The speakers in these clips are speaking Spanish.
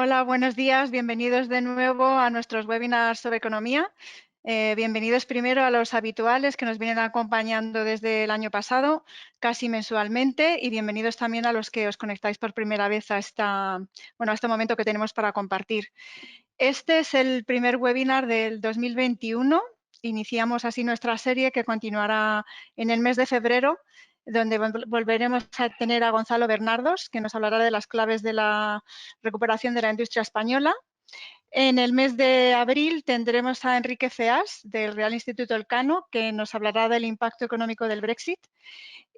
Hola, buenos días. Bienvenidos de nuevo a nuestros webinars sobre economía. Bienvenidos primero a los habituales que nos vienen acompañando desde el año pasado, casi mensualmente, y bienvenidos también a los que os conectáis por primera vez a este momento que tenemos para compartir. Este es el primer webinar del 2021. Iniciamos así nuestra serie que continuará en el mes de febrero, donde volveremos a tener a Gonzalo Bernardos, que nos hablará de las claves de la recuperación de la industria española. En el mes de abril tendremos a Enrique Ceás, del Real Instituto Elcano, que nos hablará del impacto económico del Brexit.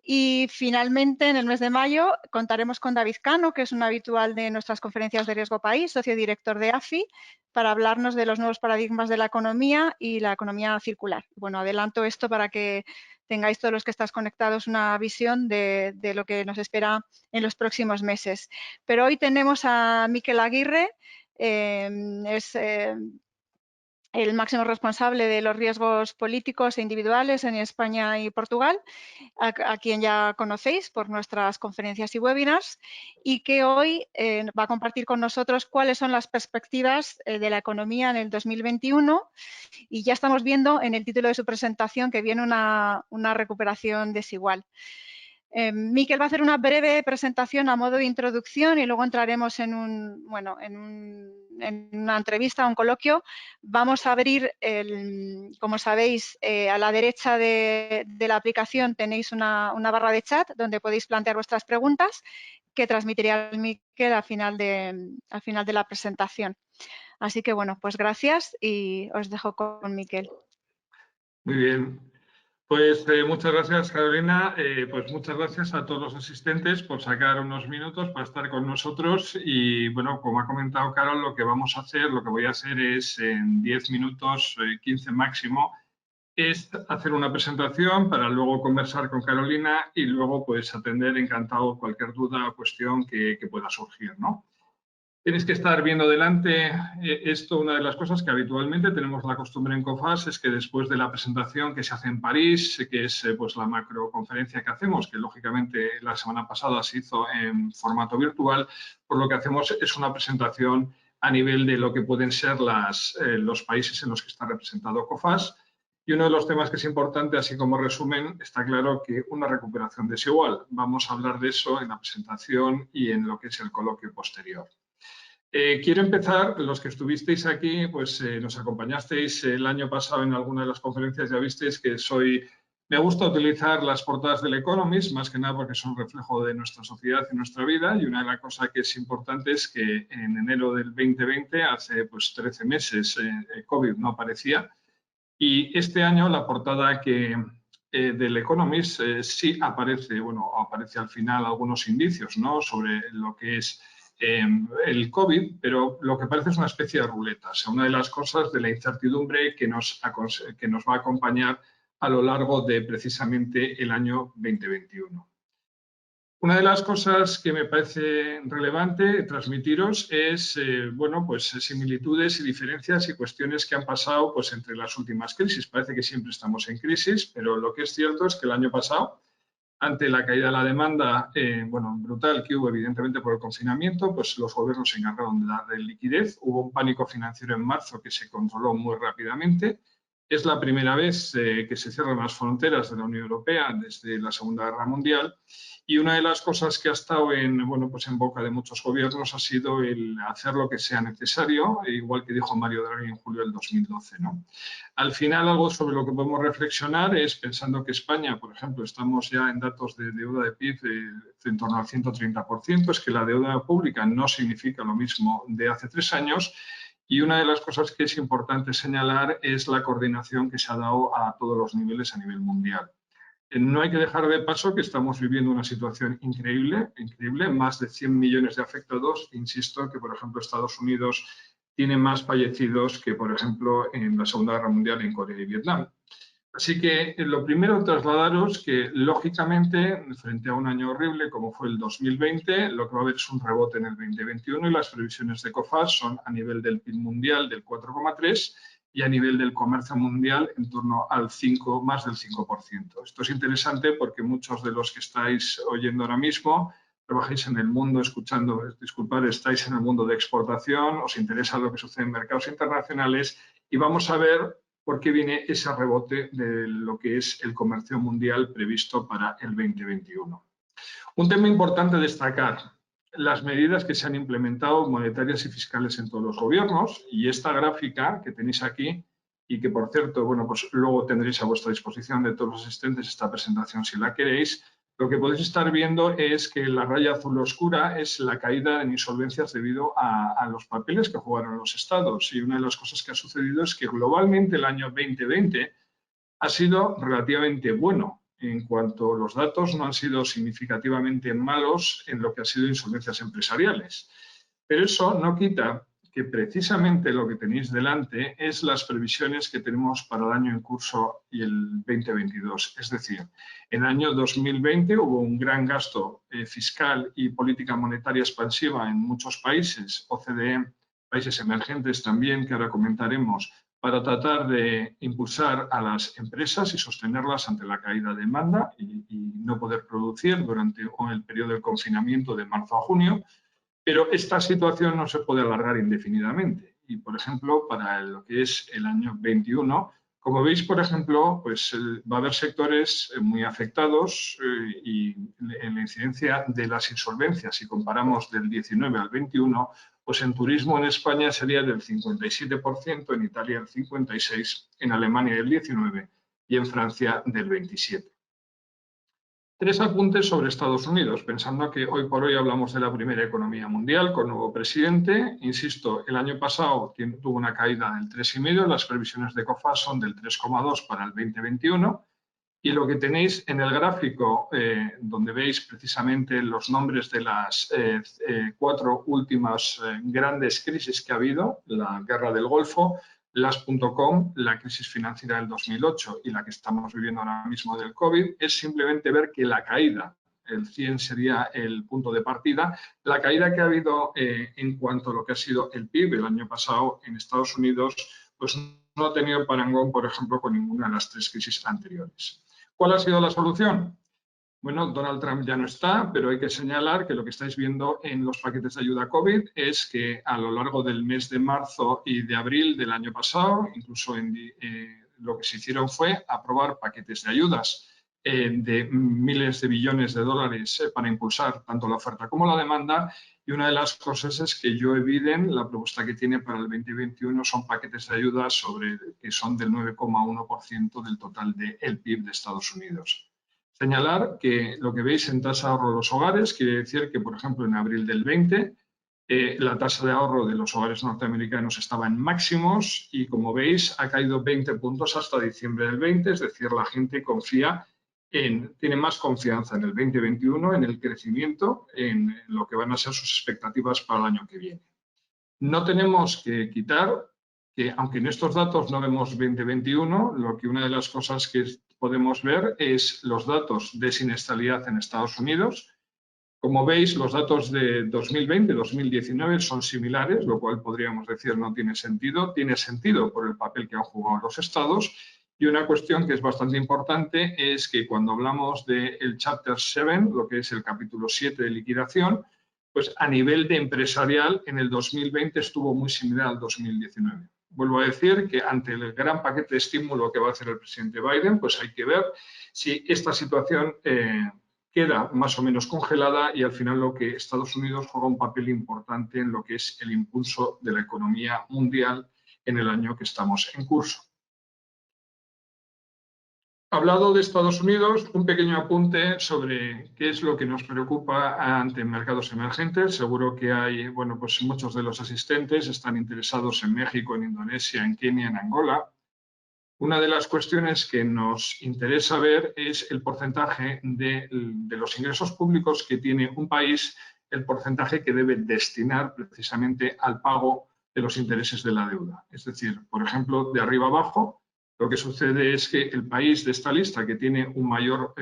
Y finalmente, en el mes de mayo, contaremos con David Cano, que es un habitual de nuestras conferencias de Riesgo País, socio director de AFI, para hablarnos de los nuevos paradigmas de la economía y la economía circular. Bueno, adelanto esto para que tengáis todos los que estáis conectados una visión de lo que nos espera en los próximos meses. Pero hoy tenemos a Miquel Aguirre, es el máximo responsable de los riesgos políticos e individuales en España y Portugal, a quien ya conocéis por nuestras conferencias y webinars, y que hoy va a compartir con nosotros cuáles son las perspectivas de la economía en el 2021. Y ya estamos viendo en el título de su presentación que viene una recuperación desigual. Miquel va a hacer una breve presentación a modo de introducción y luego entraremos en una entrevista, un coloquio. Vamos a abrir, como sabéis, a la derecha de la aplicación tenéis una barra de chat donde podéis plantear vuestras preguntas que transmitirá Miquel al final de la presentación. Así que, bueno, pues gracias y os dejo con Miquel. Muy bien. Pues muchas gracias, Carolina. Pues muchas gracias a todos los asistentes por sacar unos minutos para estar con nosotros. Y bueno, como ha comentado Carol, lo que voy a hacer es en 10 minutos, 15 máximo, es hacer una presentación para luego conversar con Carolina y luego pues atender encantado cualquier duda o cuestión que pueda surgir, ¿no? Tienes que estar viendo delante esto. Una de las cosas que habitualmente tenemos la costumbre en COFAS es que después de la presentación que se hace en París, que es pues la macroconferencia que hacemos, que lógicamente la semana pasada se hizo en formato virtual, pues lo que hacemos es una presentación a nivel de lo que pueden ser los países en los que está representado COFAS. Y uno de los temas que es importante, así como resumen, está claro que una recuperación desigual. Vamos a hablar de eso en la presentación y en lo que es el coloquio posterior. Quiero empezar, los que estuvisteis aquí, pues nos acompañasteis el año pasado en alguna de las conferencias, ya visteis que me gusta utilizar las portadas del Economist, más que nada porque son reflejo de nuestra sociedad y nuestra vida, y una de las cosas que es importante es que en enero del 2020, hace pues 13 meses, COVID no aparecía, y este año la portada del Economist sí aparece, bueno, aparece al final algunos indicios, ¿no?, sobre lo que es el COVID, pero lo que parece es una especie de ruleta, o sea, una de las cosas de la incertidumbre que nos va a acompañar a lo largo de precisamente el año 2021. Una de las cosas que me parece relevante transmitiros es, bueno, pues similitudes y diferencias y cuestiones que han pasado pues entre las últimas crisis. Parece que siempre estamos en crisis, pero lo que es cierto es que el año pasado, ante la caída de la demanda brutal que hubo evidentemente por el confinamiento, pues los gobiernos se encargaron de darle liquidez. Hubo un pánico financiero en marzo que se controló muy rápidamente. Es la primera vez que se cierran las fronteras de la Unión Europea desde la Segunda Guerra Mundial. Y una de las cosas que ha estado en boca de muchos gobiernos ha sido el hacer lo que sea necesario, igual que dijo Mario Draghi en julio del 2012, ¿no? Al final, algo sobre lo que podemos reflexionar es, pensando que España, por ejemplo, estamos ya en datos de deuda de PIB en torno al 130%, es que la deuda pública no significa lo mismo de hace 3 años. Y una de las cosas que es importante señalar es la coordinación que se ha dado a todos los niveles a nivel mundial. No hay que dejar de paso que estamos viviendo una situación increíble, más de 100 millones de afectados. Insisto que, por ejemplo, Estados Unidos tiene más fallecidos que, por ejemplo, en la Segunda Guerra Mundial en Corea y Vietnam. Así que lo primero, trasladaros que, lógicamente, frente a un año horrible como fue el 2020, lo que va a haber es un rebote en el 2021 y las previsiones de COFAS son a nivel del PIB mundial del 4,3% y a nivel del comercio mundial en torno al más del 5%. Esto es interesante porque muchos de los que estáis oyendo ahora mismo trabajáis en el mundo escuchando, disculpad, estáis en el mundo de exportación, os interesa lo que sucede en mercados internacionales y vamos a ver por qué viene ese rebote de lo que es el comercio mundial previsto para el 2021. Un tema importante a destacar, las medidas que se han implementado monetarias y fiscales en todos los gobiernos, y esta gráfica que tenéis aquí y que, por cierto, bueno, pues luego tendréis a vuestra disposición de todos los asistentes esta presentación si la queréis. Lo que podéis estar viendo es que la raya azul oscura es la caída en insolvencias debido a los papeles que jugaron los estados. Y una de las cosas que ha sucedido es que globalmente el año 2020 ha sido relativamente bueno en cuanto los datos no han sido significativamente malos en lo que ha sido insolvencias empresariales. Pero eso no quita que precisamente lo que tenéis delante es las previsiones que tenemos para el año en curso y el 2022. Es decir, en el año 2020 hubo un gran gasto fiscal y política monetaria expansiva en muchos países, OCDE, países emergentes también, que ahora comentaremos, para tratar de impulsar a las empresas y sostenerlas ante la caída de demanda y no poder producir durante el periodo del confinamiento de marzo a junio. Pero esta situación no se puede alargar indefinidamente. Y, por ejemplo, para lo que es el año 21, como veis, por ejemplo, pues va a haber sectores muy afectados y en la incidencia de las insolvencias, si comparamos del 19 al 21, pues en turismo en España sería del 57%, en Italia el 56%, en Alemania del 19% y en Francia del 27%. Tres apuntes sobre Estados Unidos, pensando que hoy por hoy hablamos de la primera economía mundial con nuevo presidente. Insisto, el año pasado tuvo una caída del 3,5%, las previsiones de COFAS son del 3,2% para el 2021. Y lo que tenéis en el gráfico, donde veis precisamente los nombres de las 4 últimas grandes crisis que ha habido, la guerra del Golfo, las .com, la crisis financiera del 2008 y la que estamos viviendo ahora mismo del COVID, es simplemente ver que la caída, el 100 sería el punto de partida, la caída que ha habido en cuanto a lo que ha sido el PIB el año pasado en Estados Unidos, pues no ha tenido parangón, por ejemplo, con ninguna de las 3 crisis anteriores. ¿Cuál ha sido la solución? Bueno, Donald Trump ya no está, pero hay que señalar que lo que estáis viendo en los paquetes de ayuda COVID es que a lo largo del mes de marzo y de abril del año pasado, incluso lo que se hicieron fue aprobar paquetes de ayudas de miles de billones de dólares para impulsar tanto la oferta como la demanda. Y una de las cosas es que Joe Biden, la propuesta que tiene para el 2021 son paquetes de ayuda que son del 9,1% del total del PIB de Estados Unidos. Señalar que lo que veis en tasa de ahorro de los hogares quiere decir que, por ejemplo, en abril del 20, la tasa de ahorro de los hogares norteamericanos estaba en máximos y, como veis, ha caído 20 puntos hasta diciembre del 20, es decir, la gente tiene más confianza en el 2021, en el crecimiento, en lo que van a ser sus expectativas para el año que viene. No tenemos que quitar que, aunque en estos datos no vemos 2021, una de las cosas que podemos ver es los datos de siniestralidad en Estados Unidos. Como veis, los datos de 2020 y 2019 son similares, lo cual podríamos decir no tiene sentido. Tiene sentido por el papel que han jugado los estados. Y una cuestión que es bastante importante es que cuando hablamos del Chapter 7, lo que es el capítulo 7 de liquidación, pues a nivel de empresarial en el 2020 estuvo muy similar al 2019. Vuelvo a decir que ante el gran paquete de estímulo que va a hacer el presidente Biden, pues hay que ver si esta situación queda más o menos congelada y al final lo que Estados Unidos juega un papel importante en lo que es el impulso de la economía mundial en el año que estamos en curso. Hablado de Estados Unidos, un pequeño apunte sobre qué es lo que nos preocupa ante mercados emergentes. Seguro que hay, bueno, pues muchos de los asistentes están interesados en México, en Indonesia, en Kenia, en Angola. Una de las cuestiones que nos interesa ver es el porcentaje de los ingresos públicos que tiene un país, el porcentaje que debe destinar precisamente al pago de los intereses de la deuda. Es decir, por ejemplo, de arriba abajo, lo que sucede es que el país de esta lista que tiene un mayor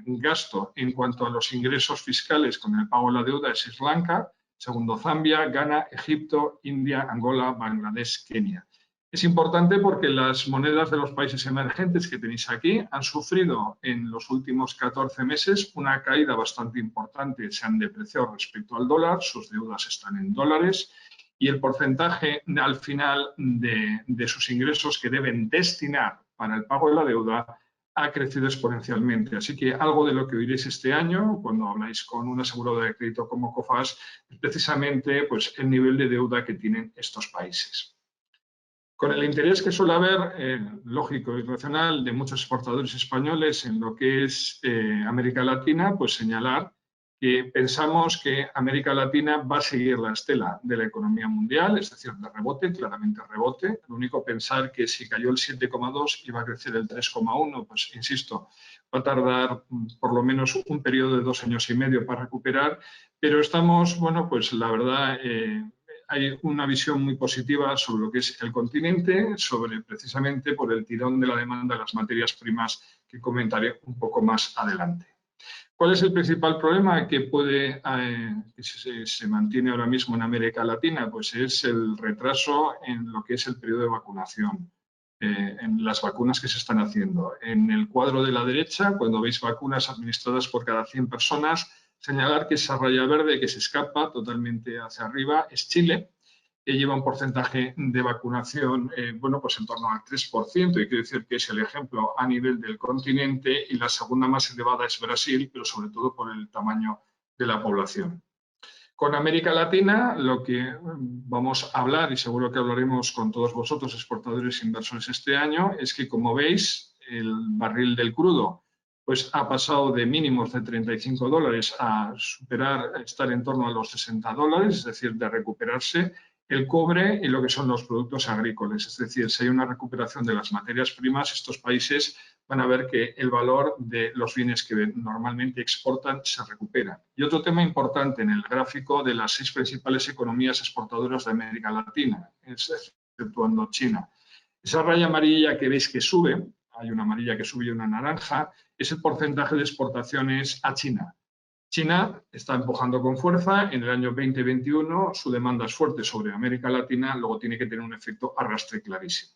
gasto en cuanto a los ingresos fiscales con el pago de la deuda es Sri Lanka, segundo Zambia, Ghana, Egipto, India, Angola, Bangladesh, Kenia. Es importante porque las monedas de los países emergentes que tenéis aquí han sufrido en los últimos 14 meses una caída bastante importante, se han depreciado respecto al dólar, sus deudas están en dólares y el porcentaje al final de sus ingresos que deben destinar para el pago de la deuda ha crecido exponencialmente. Así que algo de lo que oiréis este año, cuando habláis con un asegurador de crédito como Coface, es precisamente pues, el nivel de deuda que tienen estos países. Con el interés que suele haber, lógico y racional, de muchos exportadores españoles en lo que es América Latina, pues señalar que pensamos que América Latina va a seguir la estela de la economía mundial, es decir, de rebote, claramente rebote. Lo único pensar que si cayó el 7,2 y va a crecer el 3,1, pues insisto, va a tardar por lo menos un periodo de 2 años y medio para recuperar, pero estamos, bueno, pues la verdad, hay una visión muy positiva sobre lo que es el continente, sobre precisamente por el tirón de la demanda de las materias primas que comentaré un poco más adelante. ¿Cuál es el principal problema que se mantiene ahora mismo en América Latina? Pues es el retraso en lo que es el periodo de vacunación, en las vacunas que se están haciendo. En el cuadro de la derecha, cuando veis vacunas administradas por cada 100 personas, señalar que esa raya verde que se escapa totalmente hacia arriba es Chile, que lleva un porcentaje de vacunación bueno, pues en torno al 3%, y quiero decir que es el ejemplo a nivel del continente, y la segunda más elevada es Brasil, pero sobre todo por el tamaño de la población. Con América Latina, lo que vamos a hablar, y seguro que hablaremos con todos vosotros, exportadores e inversores este año, es que, como veis, el barril del crudo pues, ha pasado de mínimos de $35 a estar en torno a los $60, es decir, de recuperarse el cobre y lo que son los productos agrícolas. Es decir, si hay una recuperación de las materias primas, estos países van a ver que el valor de los bienes que normalmente exportan se recupera. Y otro tema importante en el gráfico de las 6 principales economías exportadoras de América Latina, exceptuando China. Esa raya amarilla que veis que sube, hay una amarilla que sube y una naranja, es el porcentaje de exportaciones a China. China está empujando con fuerza. En el año 2021 su demanda es fuerte sobre América Latina, luego tiene que tener un efecto arrastre clarísimo.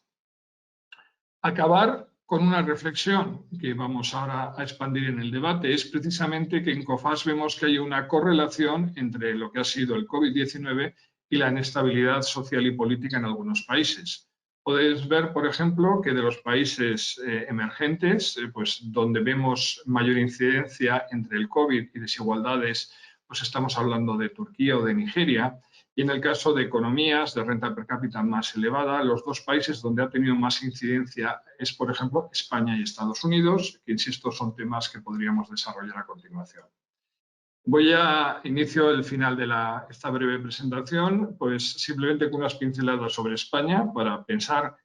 Acabar con una reflexión que vamos ahora a expandir en el debate es precisamente que en Coface vemos que hay una correlación entre lo que ha sido el COVID-19 y la inestabilidad social y política en algunos países. Podéis ver, por ejemplo, que de los países emergentes, pues donde vemos mayor incidencia entre el COVID y desigualdades, pues estamos hablando de Turquía o de Nigeria. Y en el caso de economías de renta per cápita más elevada, los dos países donde ha tenido más incidencia es, por ejemplo, España y Estados Unidos, que, insisto, son temas que podríamos desarrollar a continuación. Voy a inicio el final de esta breve presentación, pues simplemente con unas pinceladas sobre España para pensar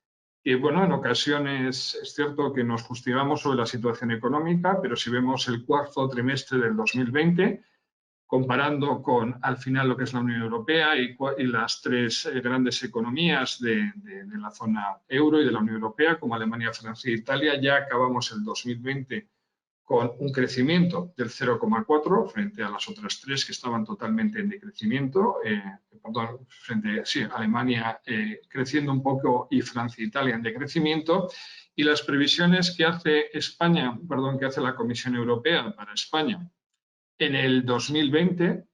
que, bueno, en ocasiones es cierto que nos fustigamos sobre la situación económica, pero si vemos el cuarto trimestre del 2020, comparando con, al final, lo que es la Unión Europea y las 3 grandes economías de la zona euro y de la Unión Europea, como Alemania, Francia e Italia, ya acabamos el 2020 con un crecimiento del 0,4 frente a las otras 3 que estaban totalmente en decrecimiento, Alemania creciendo un poco y Francia e Italia en decrecimiento, y las previsiones que hace que hace la Comisión Europea para España en el 2020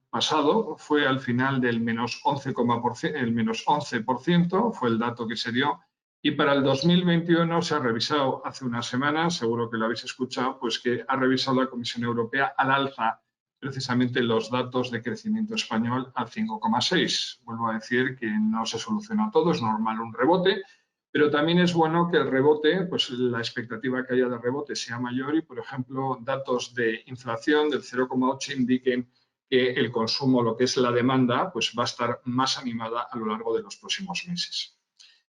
pasado fue al final del menos 11%, fue el dato que se dio. Y para el 2021 se ha revisado hace unas semanas, seguro que lo habéis escuchado, pues que ha revisado la Comisión Europea al alza precisamente los datos de crecimiento español al 5,6. Vuelvo a decir que no se soluciona todo, es normal un rebote, pero también es bueno que el rebote, pues la expectativa que haya de rebote sea mayor y, por ejemplo, datos de inflación del 0,8 indiquen que el consumo, lo que es la demanda, pues va a estar más animada a lo largo de los próximos meses.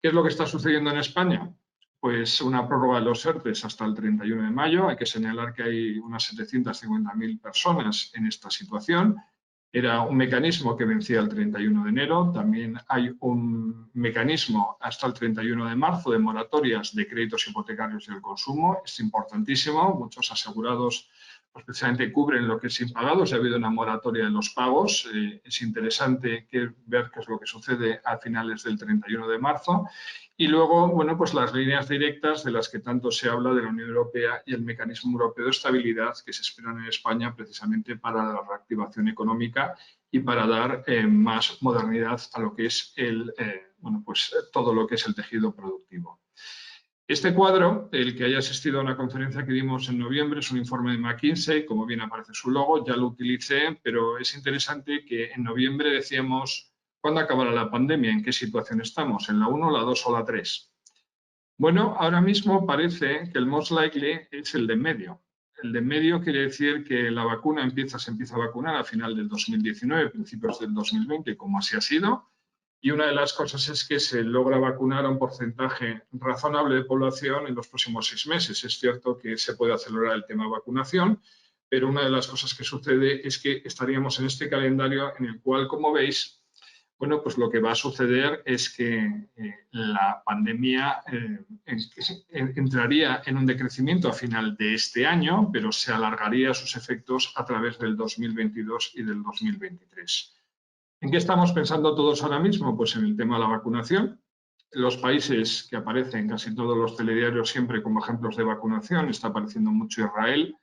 ¿Qué es lo que está sucediendo en España? Pues una prórroga de los ERTEs hasta el 31 de mayo. Hay que señalar que hay unas 750.000 personas en esta situación. Era un mecanismo que vencía el 31 de enero. También hay un mecanismo hasta el 31 de marzo de moratorias de créditos hipotecarios y el consumo. Es importantísimo. Muchos asegurados pues precisamente cubren lo que es impagados. Ha habido una moratoria de los pagos. Es interesante ver qué es lo que sucede a finales del 31 de marzo. Y luego, bueno, pues las líneas directas de las que tanto se habla de la Unión Europea y el Mecanismo Europeo de Estabilidad que se esperan en España precisamente para la reactivación económica y para dar más modernidad a lo que es bueno, pues todo lo que es el tejido productivo. Este cuadro, el que haya asistido a una conferencia que dimos en noviembre, es un informe de McKinsey, como bien aparece su logo, ya lo utilicé, pero es interesante que en noviembre decíamos, ¿cuándo acabará la pandemia? ¿En qué situación estamos? ¿En la 1, la 2 o la 3? Bueno, ahora mismo parece que el most likely es el de en medio. El de en medio quiere decir que la vacuna se empieza a vacunar a final del 2019, principios del 2020, como así ha sido. Y una de las cosas es que se logra vacunar a un porcentaje razonable de población en los próximos 6 meses. Es cierto que se puede acelerar el tema de vacunación, pero una de las cosas que sucede es que estaríamos en este calendario en el cual, como veis, bueno, pues lo que va a suceder es que la pandemia entraría en un decrecimiento a final de este año, pero se alargaría sus efectos a través del 2022 y del 2023. ¿En qué estamos pensando todos ahora mismo? Pues en el tema de la vacunación. Los países que aparecen, casi todos los telediarios siempre como ejemplos de vacunación, está apareciendo mucho Israel,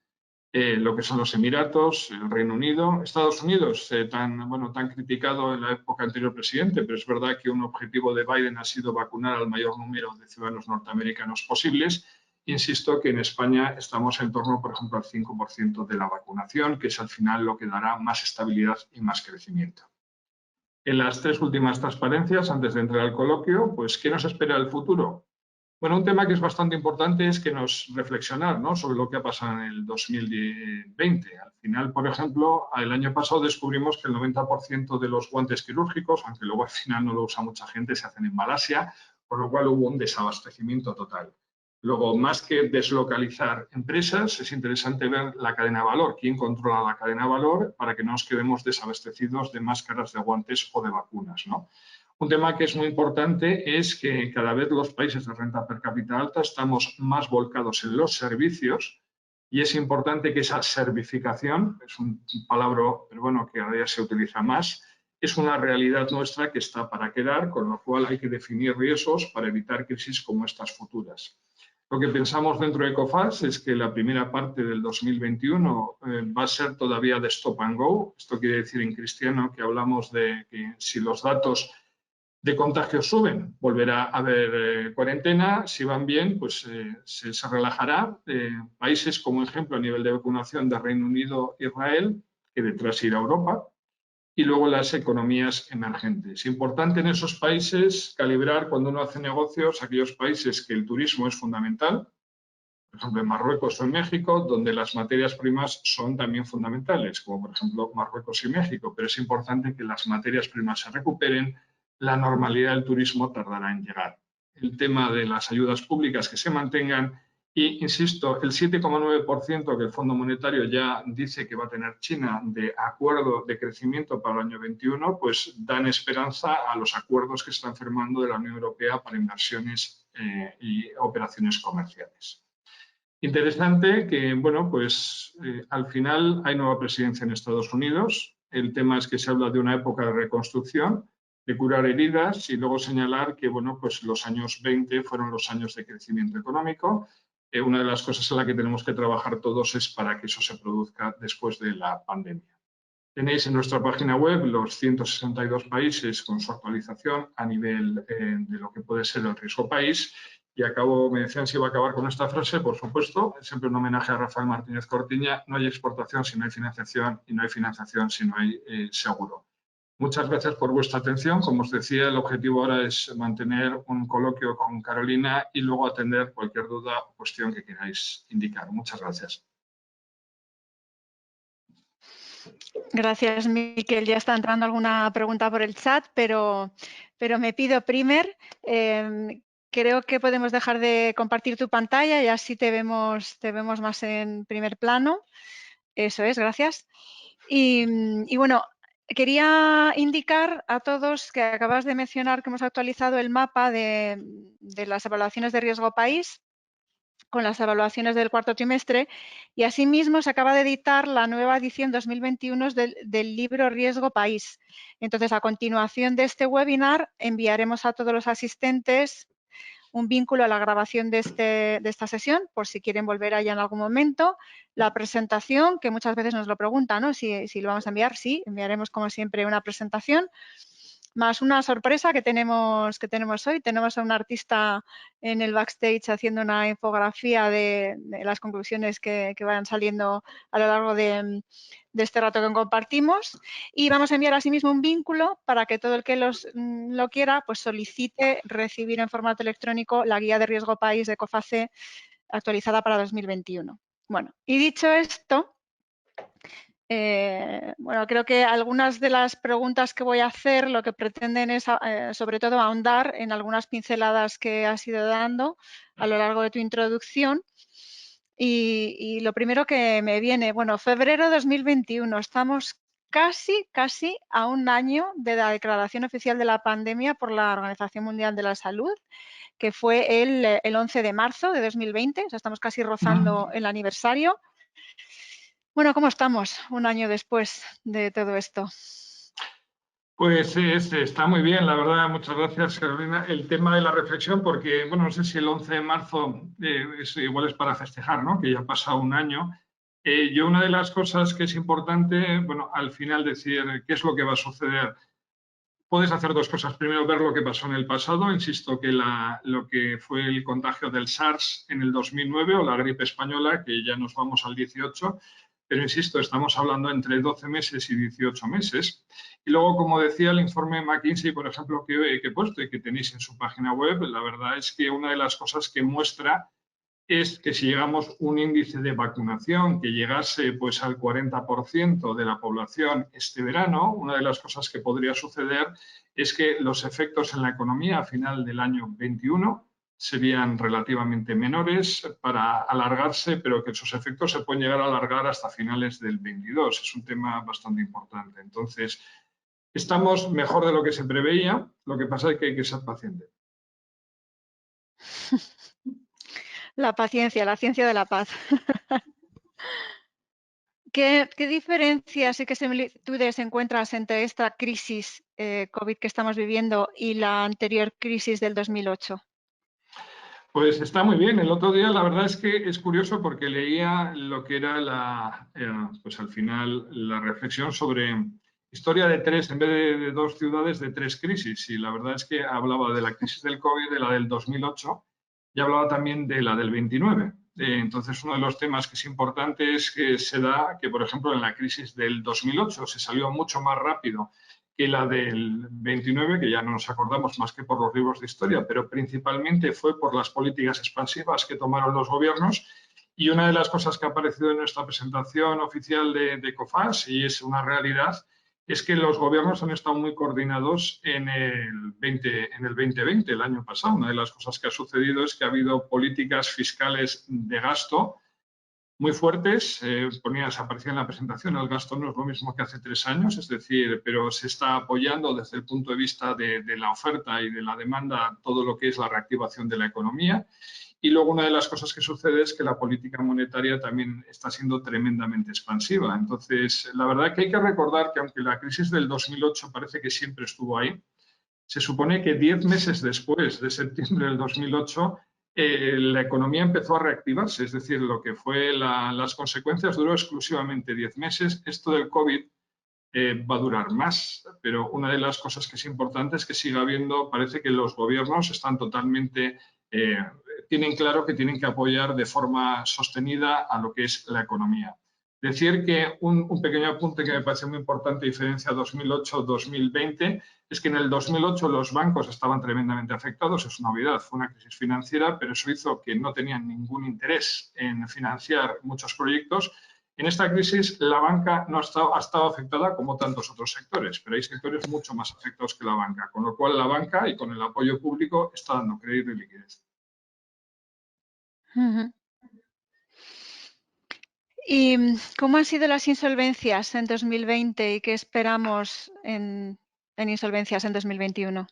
lo que son los Emiratos, el Reino Unido, Estados Unidos, tan criticado en la época anterior presidente, pero es verdad que un objetivo de Biden ha sido vacunar al mayor número de ciudadanos norteamericanos posibles. Insisto que en España estamos en torno, por ejemplo, al 5% de la vacunación, que es al final lo que dará más estabilidad y más crecimiento. En las 3 últimas transparencias, antes de entrar al coloquio, pues, ¿qué nos espera el futuro? Bueno, un tema que es bastante importante es que nos reflexionar, ¿no?, sobre lo que ha pasado en el 2020. Al final, por ejemplo, el año pasado descubrimos que el 90% de los guantes quirúrgicos, aunque luego al final no lo usa mucha gente, se hacen en Malasia, por lo cual hubo un desabastecimiento total. Luego, más que deslocalizar empresas, es interesante ver la cadena de valor, quién controla la cadena de valor para que no nos quedemos desabastecidos de máscaras, de guantes o de vacunas, ¿no? Un tema que es muy importante es que cada vez los países de renta per cápita alta estamos más volcados en los servicios y es importante que esa servificación, es un palabra, pero bueno, que ahora ya se utiliza más, es una realidad nuestra que está para quedar, con lo cual hay que definir riesgos para evitar crisis como estas futuras. Lo que pensamos dentro de Ecofas es que la primera parte del 2021 va a ser todavía de stop and go. Esto quiere decir en cristiano que hablamos de que si los datos de contagios suben, volverá a haber cuarentena. Si van bien, pues se relajará. Países como ejemplo a nivel de vacunación de Reino Unido, Israel, que detrás irá Europa. Y luego las economías emergentes. Importante en esos países calibrar cuando uno hace negocios aquellos países que el turismo es fundamental, por ejemplo en Marruecos o en México, donde las materias primas son también fundamentales, como por ejemplo Marruecos y México, pero es importante que las materias primas se recuperen, la normalidad del turismo tardará en llegar. El tema de las ayudas públicas que se mantengan. Y, insisto, el 7,9% que el Fondo Monetario ya dice que va a tener China de acuerdo de crecimiento para el año 21, pues dan esperanza a los acuerdos que se están firmando de la Unión Europea para inversiones y operaciones comerciales. Interesante que, bueno, pues al final hay nueva presidencia en Estados Unidos. El tema es que se habla de una época de reconstrucción, de curar heridas y luego señalar que, bueno, pues los años 20 fueron los años de crecimiento económico. Una de las cosas en la que tenemos que trabajar todos es para que eso se produzca después de la pandemia. Tenéis en nuestra página web los 162 países con su actualización a nivel de lo que puede ser el riesgo país. Y acabo, me decían si iba a acabar con esta frase, por supuesto, siempre un homenaje a Rafael Martínez Cortiña: no hay exportación si no hay financiación y no hay financiación si no hay seguro. Muchas gracias por vuestra atención. Como os decía, el objetivo ahora es mantener un coloquio con Carolina y luego atender cualquier duda o cuestión que queráis indicar. Muchas gracias. Gracias, Miquel. Ya está entrando alguna pregunta por el chat, pero me pido primer. Creo que podemos dejar de compartir tu pantalla y así te vemos más en primer plano. Eso es, gracias. Y bueno, quería indicar a todos que acabas de mencionar que hemos actualizado el mapa de las evaluaciones de riesgo país. con las evaluaciones del cuarto trimestre, y asimismo se acaba de editar la nueva edición 2021 del libro Riesgo País. Entonces, a continuación de este webinar, enviaremos a todos los asistentes un vínculo a la grabación de esta sesión, por si quieren volver allá en algún momento. La presentación, que muchas veces nos lo preguntan, ¿no? Si lo vamos a enviar, sí, enviaremos como siempre una presentación, más una sorpresa que tenemos hoy. Tenemos a un artista en el backstage haciendo una infografía de las conclusiones que vayan saliendo a lo largo de este rato que compartimos, y vamos a enviar asimismo un vínculo para que todo el que lo quiera pues solicite recibir en formato electrónico la guía de riesgo país de COFACE actualizada para 2021. Bueno, y dicho esto, bueno, creo que algunas de las preguntas que voy a hacer lo que pretenden es sobre todo ahondar en algunas pinceladas que has ido dando a lo largo de tu introducción. Y lo primero que me viene, bueno, febrero de 2021, estamos casi a un año de la declaración oficial de la pandemia por la Organización Mundial de la Salud, que fue el 11 de marzo de 2020, o sea, estamos casi rozando el aniversario. Bueno, ¿cómo estamos un año después de todo esto? Pues está muy bien, la verdad. Muchas gracias, Carolina. El tema de la reflexión, porque, bueno, no sé si el 11 de marzo igual es para festejar, ¿no? Que ya ha pasado un año. Yo una de las cosas que es importante, bueno, al final decir qué es lo que va a suceder. Puedes hacer dos cosas. Primero, ver lo que pasó en el pasado. Insisto que lo que fue el contagio del SARS en el 2009 o la gripe española, que ya nos vamos al 18, pero insisto, estamos hablando entre 12 meses y 18 meses. Y luego, como decía el informe McKinsey, por ejemplo, que he puesto y que tenéis en su página web, la verdad es que una de las cosas que muestra es que si llegamos un índice de vacunación que llegase pues al 40% de la población este verano, una de las cosas que podría suceder es que los efectos en la economía a final del año 21 serían relativamente menores para alargarse, pero que esos efectos se pueden llegar a alargar hasta finales del 22. Es un tema bastante importante. Entonces, estamos mejor de lo que se preveía, lo que pasa es que hay que ser paciente. La paciencia, la ciencia de la paz. ¿Qué diferencias y qué similitudes encuentras entre esta crisis COVID que estamos viviendo y la anterior crisis del 2008? Pues está muy bien. El otro día la verdad es que es curioso porque leía lo que era pues al final la reflexión sobre historia de tres, en vez de dos ciudades, de tres crisis. Y la verdad es que hablaba de la crisis del COVID, de la del 2008 y hablaba también de la del 29. Entonces, uno de los temas que es importante es que se da que, por ejemplo, en la crisis del 2008 se salió mucho más rápido que la del 29, que ya no nos acordamos más que por los libros de historia, pero principalmente fue por las políticas expansivas que tomaron los gobiernos. Y una de las cosas que ha aparecido en nuestra presentación oficial de COFAS, y es una realidad, es que los gobiernos han estado muy coordinados en el 2020, el año pasado. Una de las cosas que ha sucedido es que ha habido políticas fiscales de gasto muy fuertes. Aparecía en la presentación, el gasto no es lo mismo que hace 3 años, es decir, pero se está apoyando desde el punto de vista de la oferta y de la demanda todo lo que es la reactivación de la economía. Y luego una de las cosas que sucede es que la política monetaria también está siendo tremendamente expansiva. Entonces, la verdad que hay que recordar que aunque la crisis del 2008 parece que siempre estuvo ahí, se supone que 10 meses después de septiembre del 2008 la economía empezó a reactivarse, es decir, lo que fue las consecuencias duró exclusivamente 10 meses. Esto del COVID va a durar más, pero una de las cosas que es importante es que siga habiendo, parece que los gobiernos están totalmente, tienen claro que tienen que apoyar de forma sostenida a lo que es la economía. Decir que un pequeño apunte que me parece muy importante, diferencia 2008-2020, es que en el 2008 los bancos estaban tremendamente afectados, es una obviedad, fue una crisis financiera, pero eso hizo que no tenían ningún interés en financiar muchos proyectos. En esta crisis la banca no ha estado afectada como tantos otros sectores, pero hay sectores mucho más afectados que la banca, con lo cual la banca y con el apoyo público está dando crédito y liquidez. ¿Y cómo han sido las insolvencias en 2020 y qué esperamos en insolvencias en 2021?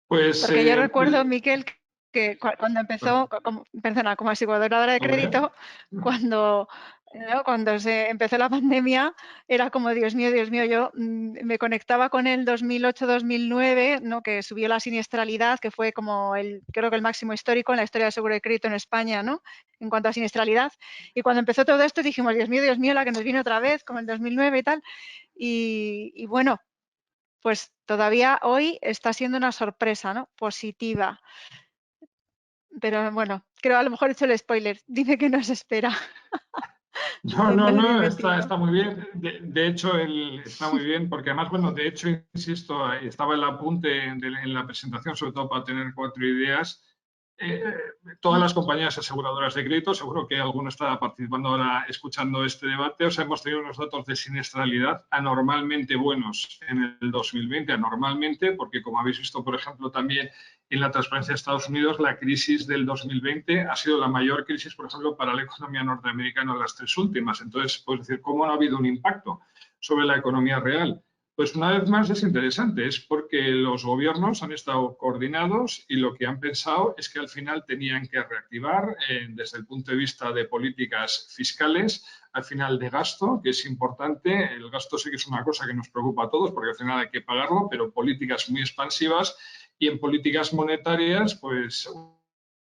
Pues Porque yo recuerdo, Miquel, que cuando empezó, como aseguradora de Muy bien. crédito, cuando se empezó la pandemia, era como, Dios mío, yo me conectaba con el 2008-2009, ¿no? Que subió la siniestralidad, que fue como creo que el máximo histórico en la historia del seguro de crédito en España, ¿no? En cuanto a siniestralidad. Y cuando empezó todo esto dijimos, Dios mío, la que nos viene otra vez, como el 2009 y tal. Y bueno, pues todavía hoy está siendo una sorpresa, ¿no? Positiva. Pero bueno, creo a lo mejor he hecho el spoiler. Dime qué nos espera No, en no, no, 2021. está muy bien. De hecho, está muy bien, porque además, bueno, de hecho, insisto, estaba el apunte en la presentación, sobre todo para tener 4 ideas. Eh, Todas las compañías aseguradoras de crédito, seguro que alguno está participando ahora escuchando este debate, o sea, hemos tenido unos datos de siniestralidad anormalmente buenos en el 2020, anormalmente, porque como habéis visto, por ejemplo, también en la transparencia de Estados Unidos, la crisis del 2020 ha sido la mayor crisis, por ejemplo, para la economía norteamericana en las 3 últimas. Entonces, puedes decir, ¿cómo no ha habido un impacto sobre la economía real? Pues una vez más es interesante, es porque los gobiernos han estado coordinados y lo que han pensado es que al final tenían que reactivar desde el punto de vista de políticas fiscales, al final de gasto, que es importante. El gasto sí que es una cosa que nos preocupa a todos porque al final hay que pagarlo, pero políticas muy expansivas. Y en políticas monetarias, pues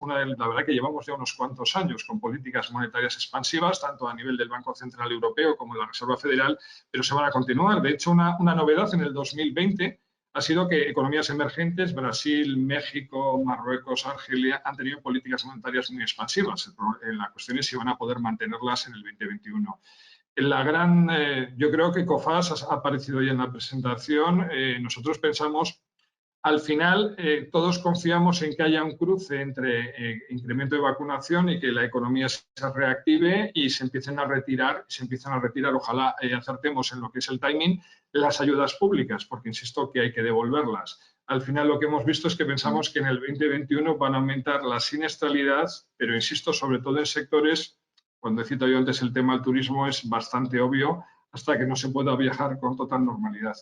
la verdad que llevamos ya unos cuantos años con políticas monetarias expansivas, tanto a nivel del Banco Central Europeo como de la Reserva Federal, pero se van a continuar. De hecho, una novedad en el 2020 ha sido que economías emergentes, Brasil, México, Marruecos, Argelia, han tenido políticas monetarias muy expansivas. La cuestión es si van a poder mantenerlas en el 2021. Yo creo que COFAS ha aparecido ya en la presentación. Nosotros pensamos al final, todos confiamos en que haya un cruce entre incremento de vacunación y que la economía se reactive y se empiecen a retirar, ojalá acertemos en lo que es el timing, las ayudas públicas, porque insisto que hay que devolverlas. Al final lo que hemos visto es que pensamos que en el 2021 van a aumentar la siniestralidad, pero insisto, sobre todo en sectores, cuando he citado yo antes el tema del turismo, es bastante obvio, hasta que no se pueda viajar con total normalidad.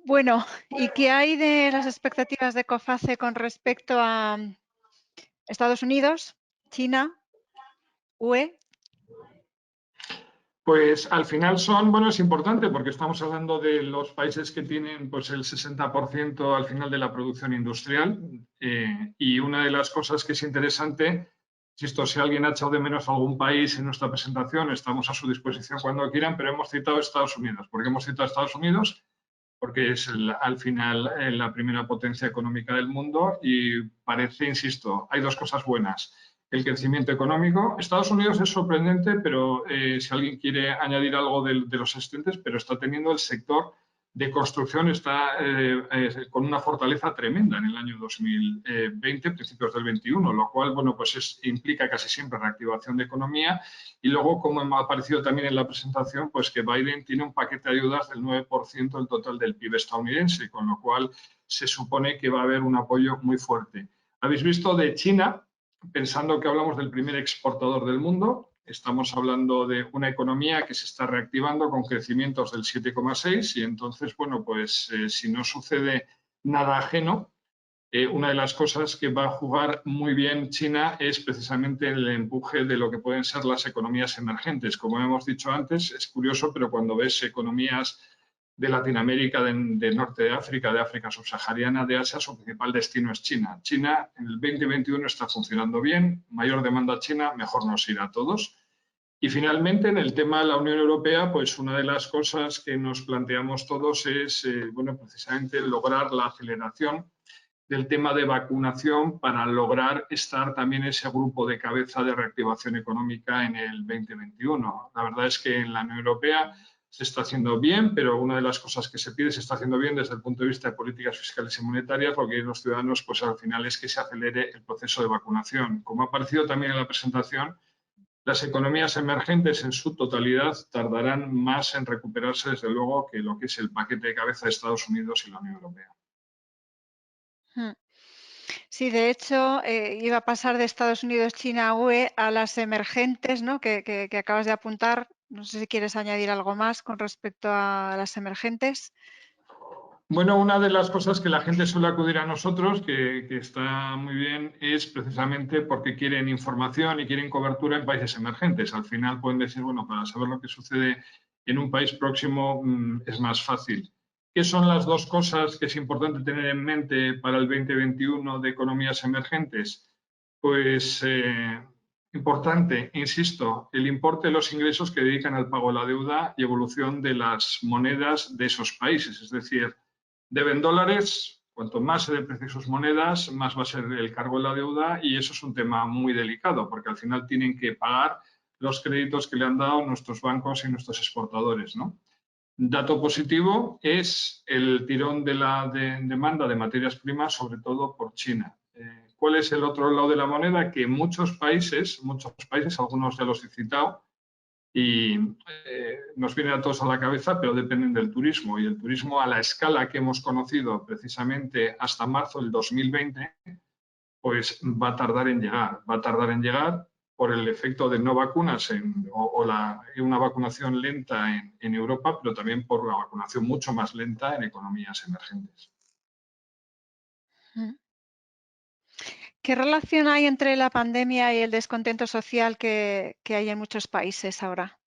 Bueno, ¿y qué hay de las expectativas de COFACE con respecto a Estados Unidos, China, UE? Pues al final es importante porque estamos hablando de los países que tienen pues el 60% al final de la producción industrial y una de las cosas que es interesante, si alguien ha echado de menos algún país en nuestra presentación, estamos a su disposición cuando quieran, pero hemos citado Estados Unidos. ¿Por qué hemos citado Estados Unidos? Porque es al final la primera potencia económica del mundo y parece, insisto, hay dos cosas buenas. El crecimiento económico. Estados Unidos es sorprendente, pero si alguien quiere añadir algo de los existentes, pero está teniendo el sector de construcción está con una fortaleza tremenda en el año 2020, principios del 21, lo cual, bueno, pues implica casi siempre reactivación de economía. Y luego, como ha aparecido también en la presentación, pues que Biden tiene un paquete de ayudas del 9% del total del PIB estadounidense, con lo cual se supone que va a haber un apoyo muy fuerte. Habéis visto de China, pensando que hablamos del primer exportador del mundo, estamos hablando de una economía que se está reactivando con crecimientos del 7,6 y entonces, bueno, pues si no sucede nada ajeno, una de las cosas que va a jugar muy bien China es precisamente el empuje de lo que pueden ser las economías emergentes. Como hemos dicho antes, es curioso, pero cuando ves economías de Latinoamérica, de Norte de África subsahariana, de Asia, su principal destino es China. China en el 2021 está funcionando bien, mayor demanda china, mejor nos irá a todos. Y finalmente, en el tema de la Unión Europea, pues una de las cosas que nos planteamos todos es, bueno, precisamente lograr la aceleración del tema de vacunación para lograr estar también en ese grupo de cabeza de reactivación económica en el 2021. La verdad es que en la Unión Europea se está haciendo bien, pero una de las cosas que se pide se está haciendo bien desde el punto de vista de políticas fiscales y monetarias, lo que quieren los ciudadanos, pues al final es que se acelere el proceso de vacunación. Como ha aparecido también en la presentación, las economías emergentes en su totalidad tardarán más en recuperarse, desde luego, que lo que es el paquete de cabeza de Estados Unidos y la Unión Europea. Sí, de hecho, iba a pasar de Estados Unidos, China, UE a las emergentes, ¿no? que acabas de apuntar. No sé si quieres añadir algo más con respecto a las emergentes. Bueno, una de las cosas que la gente suele acudir a nosotros, que está muy bien, es precisamente porque quieren información y quieren cobertura en países emergentes. Al final pueden decir, bueno, para saber lo que sucede en un país próximo es más fácil. ¿Qué son las dos cosas que es importante tener en mente para el 2021 de economías emergentes? Pues importante, insisto, el importe de los ingresos que dedican al pago de la deuda y evolución de las monedas de esos países. Es decir, deben dólares, cuanto más se deprecien sus monedas, más va a ser el cargo de la deuda y eso es un tema muy delicado porque al final tienen que pagar los créditos que le han dado nuestros bancos y nuestros exportadores, ¿no? Dato positivo es el tirón de la demanda de materias primas, sobre todo por China. ¿Cuál es el otro lado de la moneda? Que muchos países, algunos ya los he citado, y nos vienen a todos a la cabeza, pero dependen del turismo. Y el turismo a la escala que hemos conocido precisamente hasta marzo del 2020, pues va a tardar en llegar. Va a tardar en llegar por el efecto de no vacunas una vacunación lenta en Europa, pero también por la vacunación mucho más lenta en economías emergentes. ¿Qué relación hay entre la pandemia y el descontento social que hay en muchos países ahora?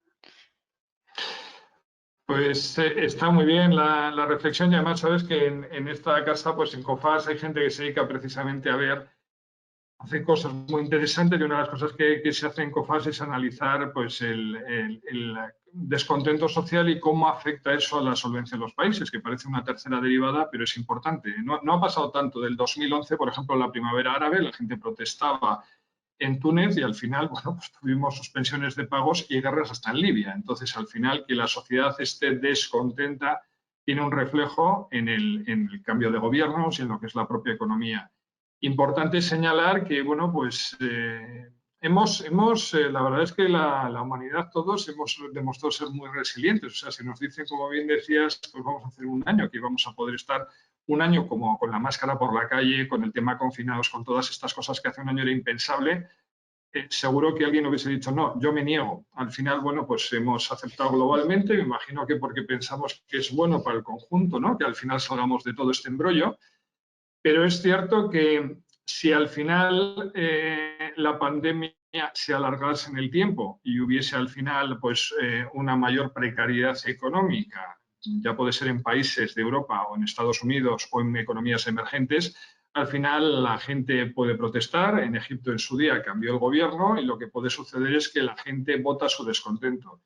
Pues está muy bien la reflexión y además sabes que en esta casa, pues en COFAS hay gente que se dedica precisamente a ver, hace cosas muy interesantes y una de las cosas que se hace en COFAS es analizar pues, el descontento social y cómo afecta eso a la solvencia de los países, que parece una tercera derivada, pero es importante. No ha pasado tanto del 2011, por ejemplo, la primavera árabe, la gente protestaba en Túnez y al final, bueno, pues tuvimos suspensiones de pagos y guerras hasta en Libia. Entonces, al final, que la sociedad esté descontenta tiene un reflejo en el cambio de gobiernos y en lo que es la propia economía. Importante señalar que, bueno, pues la verdad es que la humanidad todos hemos demostrado ser muy resilientes. O sea, si nos dicen, como bien decías, pues vamos a hacer un año, que vamos a poder estar un año como con la máscara por la calle, con el tema confinados, con todas estas cosas que hace un año era impensable, seguro que alguien hubiese dicho, no, yo me niego. Al final, bueno, pues hemos aceptado globalmente, me imagino que porque pensamos que es bueno para el conjunto, ¿no? Que al final salgamos de todo este embrollo. Pero es cierto que si al final la pandemia se alargase en el tiempo y hubiese al final pues, una mayor precariedad económica, ya puede ser en países de Europa o en Estados Unidos o en economías emergentes, al final la gente puede protestar. En Egipto en su día cambió el gobierno y lo que puede suceder es que la gente vota su descontento.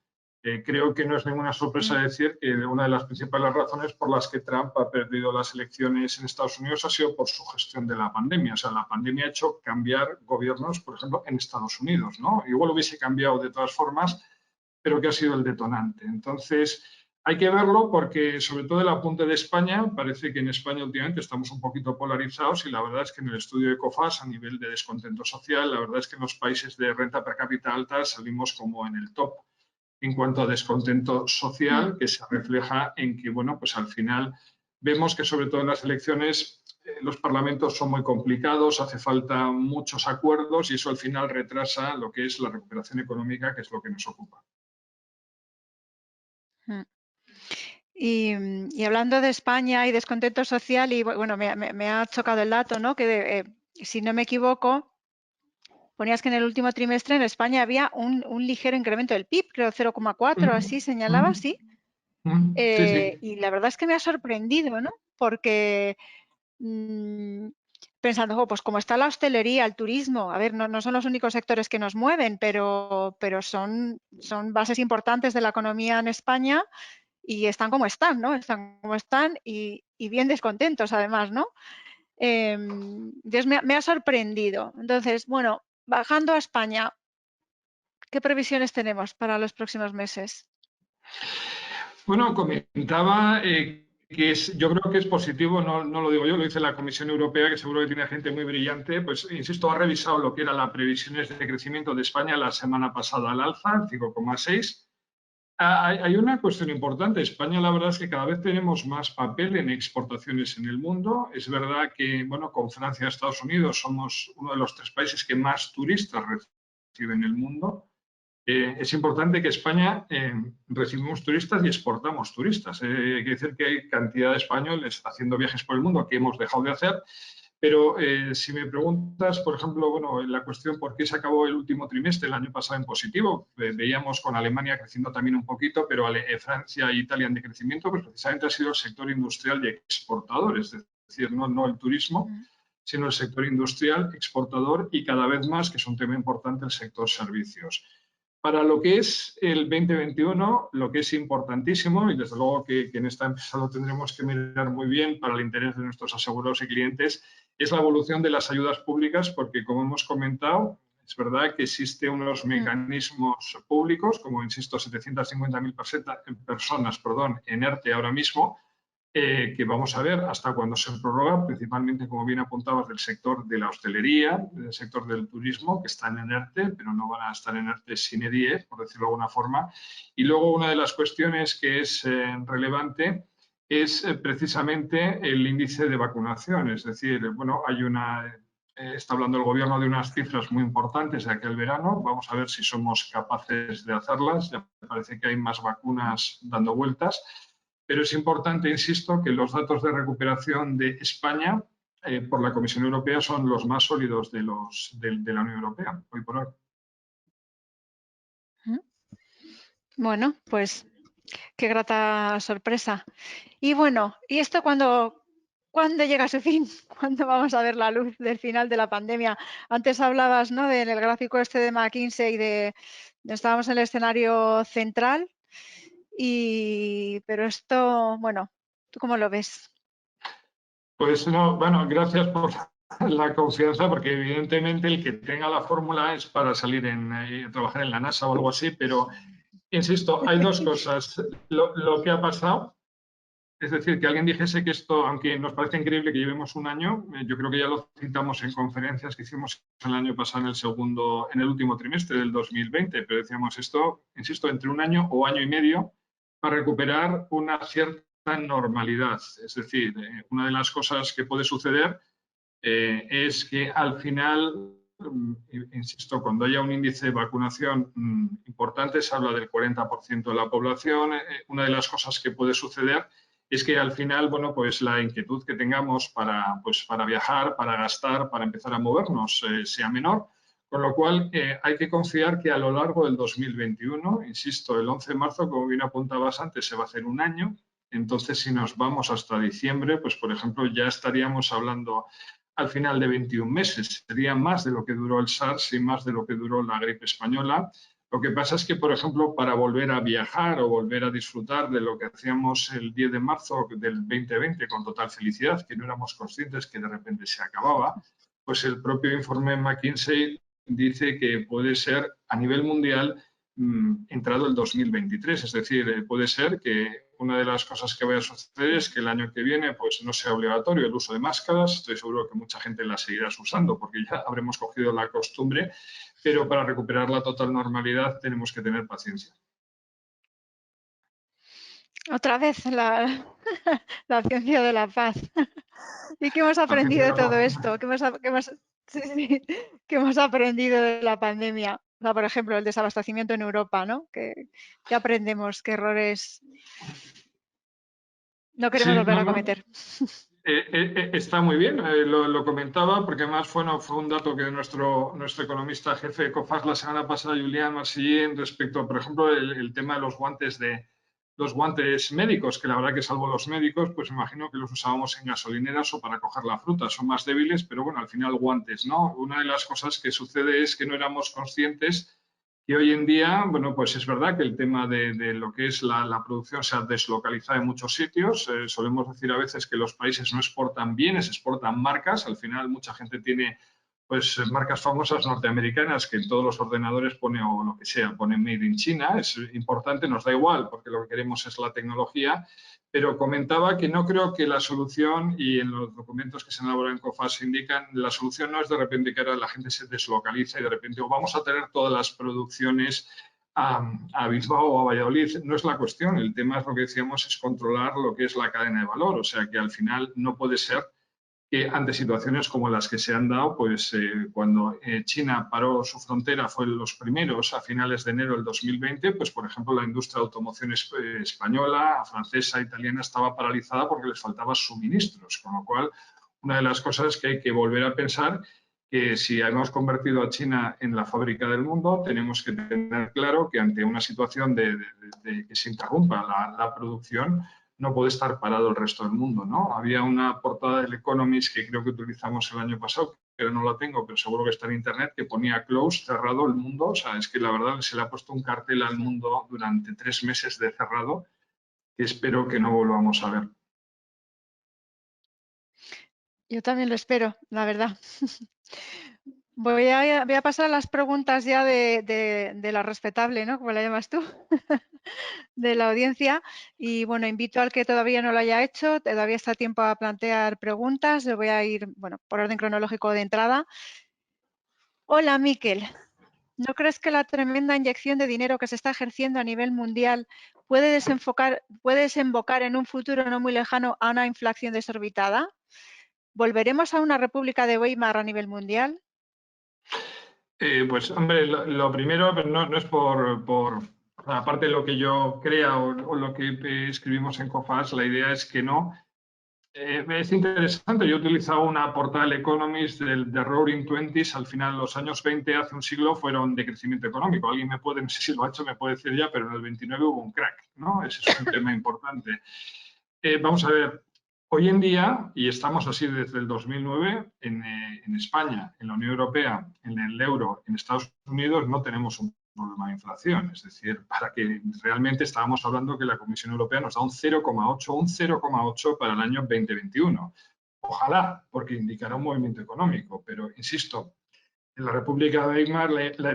Creo que no es ninguna sorpresa decir que una de las principales razones por las que Trump ha perdido las elecciones en Estados Unidos ha sido por su gestión de la pandemia. O sea, la pandemia ha hecho cambiar gobiernos, por ejemplo, en Estados Unidos, ¿no? Igual hubiese cambiado de todas formas, pero que ha sido el detonante. Entonces, hay que verlo porque, sobre todo el apunte de España, parece que en España últimamente estamos un poquito polarizados y la verdad es que en el estudio de COFAS, a nivel de descontento social, la verdad es que en los países de renta per cápita alta salimos como en el top en cuanto a descontento social, que se refleja en que, bueno, pues al final vemos que sobre todo en las elecciones los parlamentos son muy complicados, hace falta muchos acuerdos y eso al final retrasa lo que es la recuperación económica, que es lo que nos ocupa. Y hablando de España y descontento social, y bueno, me ha chocado el dato, ¿no? Que si no me equivoco, ponías que en el último trimestre en España había un ligero incremento del PIB, creo 0,4, así señalaba, ¿sí? Sí, sí. Y la verdad es que me ha sorprendido, ¿no? Porque pensando, pues como está la hostelería, el turismo, a ver, no son los únicos sectores que nos mueven, pero son bases importantes de la economía en España y están como están, ¿no? Están como están y bien descontentos además, ¿no? Entonces me ha sorprendido. Entonces, bueno, bajando a España, ¿qué previsiones tenemos para los próximos meses? Bueno, comentaba yo creo que es positivo, no lo digo yo, lo dice la Comisión Europea, que seguro que tiene gente muy brillante, pues insisto, ha revisado lo que era las previsiones de crecimiento de España la semana pasada al alza, 5,6. Hay una cuestión importante. España, la verdad es que cada vez tenemos más papel en exportaciones en el mundo. Es verdad que, bueno, con Francia y Estados Unidos somos uno de los 3 países que más turistas reciben en el mundo. es importante que España recibimos turistas y exportamos turistas. Hay que decir que hay cantidad de españoles haciendo viajes por el mundo que hemos dejado de hacer. Pero si me preguntas, por ejemplo, bueno, la cuestión por qué se acabó el último trimestre el año pasado en positivo, veíamos con Alemania creciendo también un poquito, pero Francia e Italia en decrecimiento, pues precisamente ha sido el sector industrial y exportador, es decir, no el turismo, sino el sector industrial, exportador y cada vez más, que es un tema importante, el sector servicios. Para lo que es el 2021, lo que es importantísimo, y desde luego que en esta empresa lo tendremos que mirar muy bien para el interés de nuestros asegurados y clientes, es la evolución de las ayudas públicas, porque como hemos comentado, es verdad que existen unos mecanismos públicos, como insisto, 750.000 personas en ERTE ahora mismo, que vamos a ver hasta cuándo se prorroga, principalmente, como bien apuntabas, del sector de la hostelería, del sector del turismo, que están en ERTE, pero no van a estar en ERTE sin EDIE, por decirlo de alguna forma. Y luego una de las cuestiones que es relevante es precisamente el índice de vacunación. Es decir, bueno, está hablando el gobierno de unas cifras muy importantes de aquel verano. Vamos a ver si somos capaces de hacerlas. Ya parece que hay más vacunas dando vueltas. Pero es importante, insisto, que los datos de recuperación de España por la Comisión Europea son los más sólidos de la Unión Europea, hoy por hoy. Bueno, pues qué grata sorpresa. Y bueno, ¿y esto cuándo llega a su fin? ¿Cuándo vamos a ver la luz del final de la pandemia? Antes hablabas, ¿no?, del gráfico este de McKinsey, estábamos en el escenario central, pero esto, bueno, ¿tú cómo lo ves? Pues no, bueno, gracias por la confianza, porque evidentemente el que tenga la fórmula es para salir trabajar en la NASA o algo así, pero insisto, hay dos cosas. Lo que ha pasado, es decir, que alguien dijese que esto, aunque nos parece increíble que llevemos un año, yo creo que ya lo citamos en conferencias que hicimos el año pasado en el último trimestre del 2020, pero decíamos esto, insisto, entre un año o año y medio para recuperar una cierta normalidad. Es decir, una de las cosas que puede suceder es que al final, insisto, cuando haya un índice de vacunación importante, se habla del 40% de la población, una de las cosas que puede suceder es que al final, bueno, pues la inquietud que tengamos para viajar, para gastar, para empezar a movernos sea menor, con lo cual hay que confiar que a lo largo del 2021, insisto, el 11 de marzo, como bien apuntabas antes, se va a hacer un año. Entonces, si nos vamos hasta diciembre, pues por ejemplo, ya estaríamos hablando al final de 21 meses. Sería más de lo que duró el SARS y más de lo que duró la gripe española. Lo que pasa es que, por ejemplo, para volver a viajar o volver a disfrutar de lo que hacíamos el 10 de marzo del 2020 con total felicidad, que no éramos conscientes que de repente se acababa, pues el propio informe McKinsey dice que puede ser a nivel mundial entrado el 2023. Es decir, puede ser que una de las cosas que vaya a suceder es que el año que viene pues, no sea obligatorio el uso de máscaras. Estoy seguro que mucha gente las seguirá usando porque ya habremos cogido la costumbre, pero para recuperar la total normalidad tenemos que tener paciencia. Otra vez la ciencia de la paz. ¿Y qué hemos La ciencia aprendido de de la todo paz. esto? ¿Qué hemos aprendido de la pandemia? O sea, por ejemplo, el desabastecimiento en Europa, ¿no? ¿Qué aprendemos? ¿Qué errores no queremos Sí, volver a cometer? está muy bien, lo comentaba porque además fue un dato que nuestro economista jefe de COFAS la semana pasada, Julián Marsillén, respecto, por ejemplo, el tema de los guantes médicos, que la verdad que salvo los médicos, pues imagino que los usábamos en gasolineras o para coger la fruta, son más débiles, pero bueno, al final guantes, ¿no? Una de las cosas que sucede es que no éramos conscientes y hoy en día, bueno, pues es verdad que el tema de lo que es la producción se ha deslocalizado en muchos sitios. Solemos decir a veces que los países no exportan bienes, exportan marcas. Al final mucha gente tiene pues marcas famosas norteamericanas que en todos los ordenadores pone o lo que sea, pone Made in China. Es importante, nos da igual porque lo que queremos es la tecnología. Pero comentaba que no creo que la solución, y en los documentos que se han elaborado en COFAS indican, la solución no es de repente que ahora la gente se deslocaliza y de repente vamos a tener todas las producciones a Bilbao o a Valladolid. No es la cuestión, el tema es lo que decíamos, es controlar lo que es la cadena de valor. O sea que al final no puede ser que ante situaciones como las que se han dado, pues cuando China paró su frontera, fue los primeros a finales de enero del 2020, pues por ejemplo la industria de automoción española, francesa, italiana estaba paralizada porque les faltaban suministros, con lo cual una de las cosas que hay que volver a pensar que si hemos convertido a China en la fábrica del mundo, tenemos que tener claro que ante una situación de que se interrumpa la producción, no puede estar parado el resto del mundo, ¿no? Había una portada del Economist que creo que utilizamos el año pasado, pero no la tengo, pero seguro que está en internet, que ponía close, cerrado el mundo. O sea, es que la verdad se le ha puesto un cartel al mundo durante 3 meses de cerrado que espero que no volvamos a ver. Yo también lo espero, la verdad. Voy a pasar a las preguntas ya de la respetable, ¿no? Como la llamas tú, de la audiencia. Y bueno, invito al que todavía no lo haya hecho, todavía está a tiempo a plantear preguntas. Le voy a ir, bueno, por orden cronológico de entrada. Hola, Miquel. ¿No crees que la tremenda inyección de dinero que se está ejerciendo a nivel mundial puede desembocar en un futuro no muy lejano a una inflación desorbitada? ¿Volveremos a una república de Weimar a nivel mundial? Pues hombre, lo primero pero no es aparte de lo que yo crea o lo que escribimos en COFAS, la idea es que no. Es interesante, yo he utilizado una portada del Economist de Roaring Twenties, al final los años 20, hace un siglo, fueron de crecimiento económico. Alguien me puede, no sé si lo ha hecho, me puede decir ya, pero en el 29 hubo un crack, ¿no? Ese es un tema importante. Vamos a ver, hoy en día, y estamos así desde el 2009, en España, en la Unión Europea, en el euro, en Estados Unidos, no tenemos un problema de inflación. Es decir, para que realmente estábamos hablando que la Comisión Europea nos da un 0,8 para el año 2021. Ojalá, porque indicará un movimiento económico, pero insisto, en la República de Weimar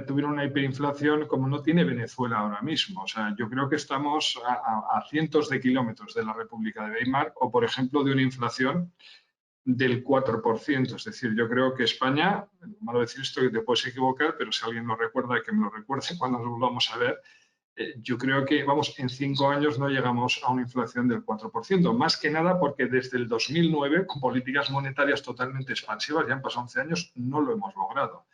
tuvieron una hiperinflación como no tiene Venezuela ahora mismo. O sea, yo creo que estamos a cientos de kilómetros de la República de Weimar o, por ejemplo, de una inflación del 4%. Es decir, yo creo que España, malo decir esto que te puedes equivocar, pero si alguien lo recuerda, que me lo recuerde cuando nos volvamos a ver, yo creo que, vamos, en 5 años no llegamos a una inflación del 4%, más que nada porque desde el 2009, con políticas monetarias totalmente expansivas, ya han pasado 11 años, no lo hemos logrado.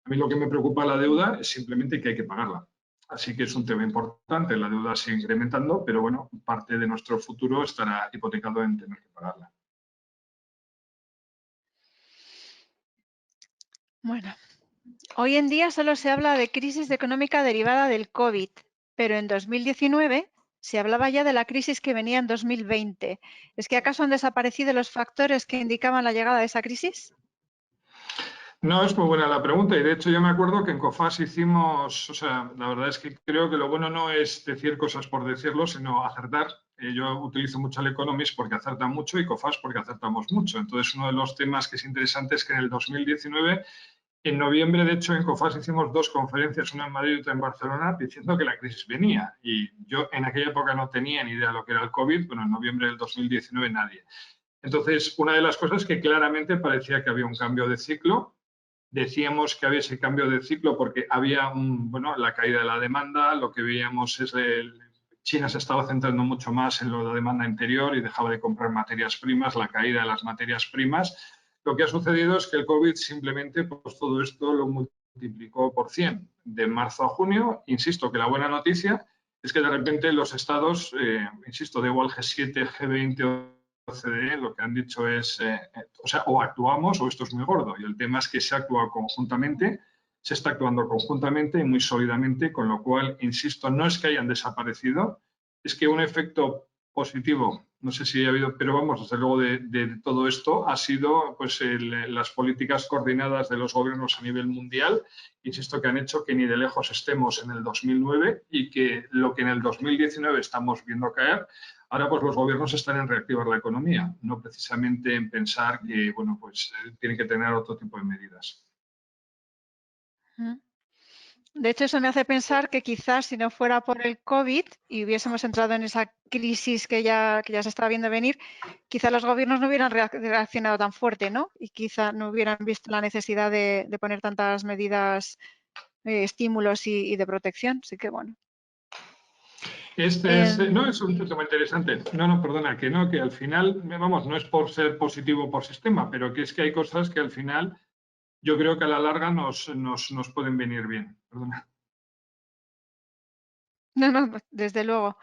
A mí lo que me preocupa la deuda es simplemente que hay que pagarla. Así que es un tema importante, la deuda sigue incrementando, pero bueno, parte de nuestro futuro estará hipotecado en tener que pagarla. Bueno, hoy en día solo se habla de crisis económica derivada del COVID, pero en 2019 se hablaba ya de la crisis que venía en 2020. ¿Es que acaso han desaparecido los factores que indicaban la llegada de esa crisis? No, es muy buena la pregunta y de hecho yo me acuerdo que en COFAS hicimos, o sea, la verdad es que creo que lo bueno no es decir cosas por decirlo, sino acertar. Yo utilizo mucho el Economist porque acerta mucho y COFAS porque acertamos mucho. Entonces, uno de los temas que es interesante es que en el 2019, en noviembre, de hecho, en COFAS hicimos 2 conferencias, una en Madrid y otra en Barcelona, diciendo que la crisis venía. Y yo en aquella época no tenía ni idea de lo que era el COVID, bueno, en noviembre del 2019 nadie. Entonces, una de las cosas que claramente parecía que había un cambio de ciclo. Decíamos que había ese cambio de ciclo porque había la caída de la demanda, lo que veíamos es que China se estaba centrando mucho más en la demanda interior y dejaba de comprar materias primas, la caída de las materias primas. Lo que ha sucedido es que el COVID simplemente, pues todo esto lo multiplicó por 100 de marzo a junio. Insisto que la buena noticia es que de repente los estados, insisto, da igual G7, G20 o OCDE, lo que han dicho es, o actuamos o esto es muy gordo. Y el tema es que se actúa conjuntamente, se está actuando conjuntamente y muy sólidamente, con lo cual, insisto, no es que hayan desaparecido, es que un efecto positivo, no sé si ha habido, pero vamos, desde luego de todo esto ha sido pues las políticas coordinadas de los gobiernos a nivel mundial, insisto, que han hecho que ni de lejos estemos en el 2009 y que lo que en el 2019 estamos viendo caer, ahora pues los gobiernos están en reactivar la economía, no precisamente en pensar que, bueno, pues tienen que tener otro tipo de medidas. De hecho, eso me hace pensar que quizás si no fuera por el COVID y hubiésemos entrado en esa crisis que ya se estaba viendo venir, quizás los gobiernos no hubieran reaccionado tan fuerte, ¿no? Y quizá no hubieran visto la necesidad de poner tantas medidas, estímulos y de protección. Así que, bueno. No es un tema interesante. No, perdona, que al final, vamos, no es por ser positivo por sistema, pero que es que hay cosas que al final yo creo que a la larga nos pueden venir bien. Perdona. No, desde luego.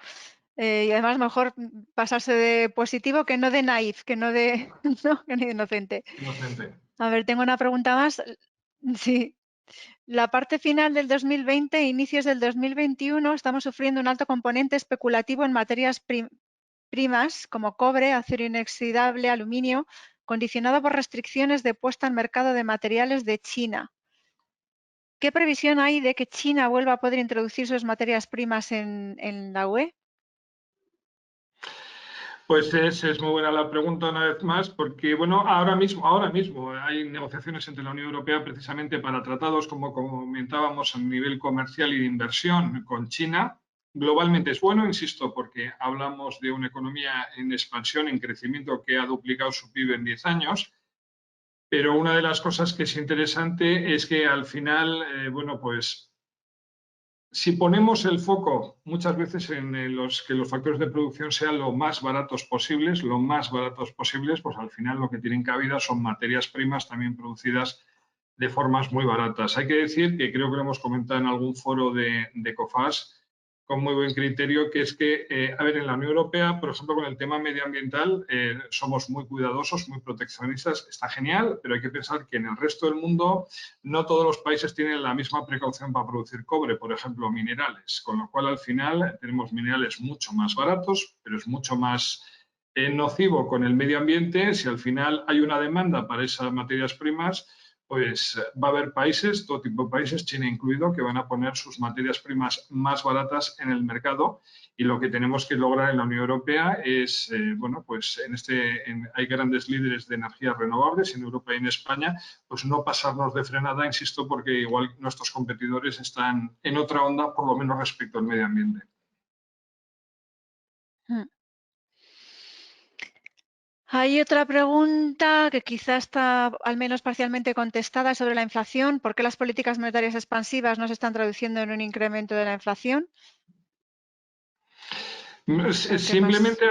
Y además mejor pasarse de positivo que no de naif, que no de, no, que no de inocente. Inocente. A ver, tengo una pregunta más. Sí. La parte final del 2020 e inicios del 2021 estamos sufriendo un alto componente especulativo en materias primas como cobre, acero inoxidable, aluminio, condicionado por restricciones de puesta en mercado de materiales de China. ¿Qué previsión hay de que China vuelva a poder introducir sus materias primas en la UE? Pues es muy buena la pregunta una vez más, porque bueno, ahora mismo hay negociaciones entre la Unión Europea precisamente para tratados, como comentábamos, a nivel comercial y de inversión con China. Globalmente es bueno, insisto, porque hablamos de una economía en expansión, en crecimiento, que ha duplicado su PIB en 10 años. Pero una de las cosas que es interesante es que al final, bueno, pues si ponemos el foco muchas veces en que los factores de producción sean lo más baratos posibles, pues al final lo que tienen cabida son materias primas también producidas de formas muy baratas. Hay que decir que creo que lo hemos comentado en algún foro de COFAS con muy buen criterio, que es que, a ver, en la Unión Europea, por ejemplo, con el tema medioambiental, somos muy cuidadosos, muy proteccionistas, está genial, pero hay que pensar que en el resto del mundo no todos los países tienen la misma precaución para producir cobre, por ejemplo, minerales, con lo cual al final tenemos minerales mucho más baratos, pero es mucho más nocivo con el medio ambiente. Si al final hay una demanda para esas materias primas, pues va a haber países, todo tipo de países, China incluido, que van a poner sus materias primas más baratas en el mercado, y lo que tenemos que lograr en la Unión Europea es, bueno, pues hay grandes líderes de energías renovables en Europa y en España, pues no pasarnos de frenada, insisto, porque igual nuestros competidores están en otra onda, por lo menos respecto al medio ambiente. Hay otra pregunta que quizá está al menos parcialmente contestada sobre la inflación. ¿Por qué las políticas monetarias expansivas no se están traduciendo en un incremento de la inflación? Simplemente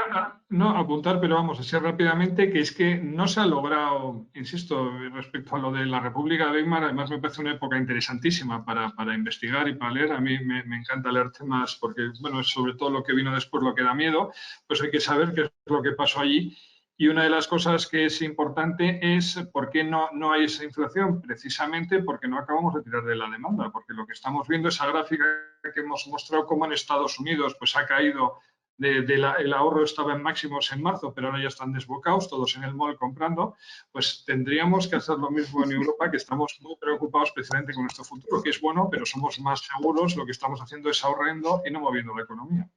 no apuntar, pero vamos, así rápidamente, que es que no se ha logrado, insisto, respecto a lo de la República de Weimar. Además me parece una época interesantísima para investigar y para leer. A mí me encanta leer temas porque, bueno, es sobre todo lo que vino después lo que da miedo, pues hay que saber qué es lo que pasó allí. Y una de las cosas que es importante es por qué no hay esa inflación, precisamente porque no acabamos de tirar de la demanda, porque lo que estamos viendo, esa gráfica que hemos mostrado, como en Estados Unidos pues ha caído. El ahorro estaba en máximos en marzo, pero ahora ya están desbocados, todos en el mall comprando. Pues tendríamos que hacer lo mismo en Europa, que estamos muy preocupados precisamente con nuestro futuro, que es bueno, pero somos más seguros. Lo que estamos haciendo es ahorrando y no moviendo la economía.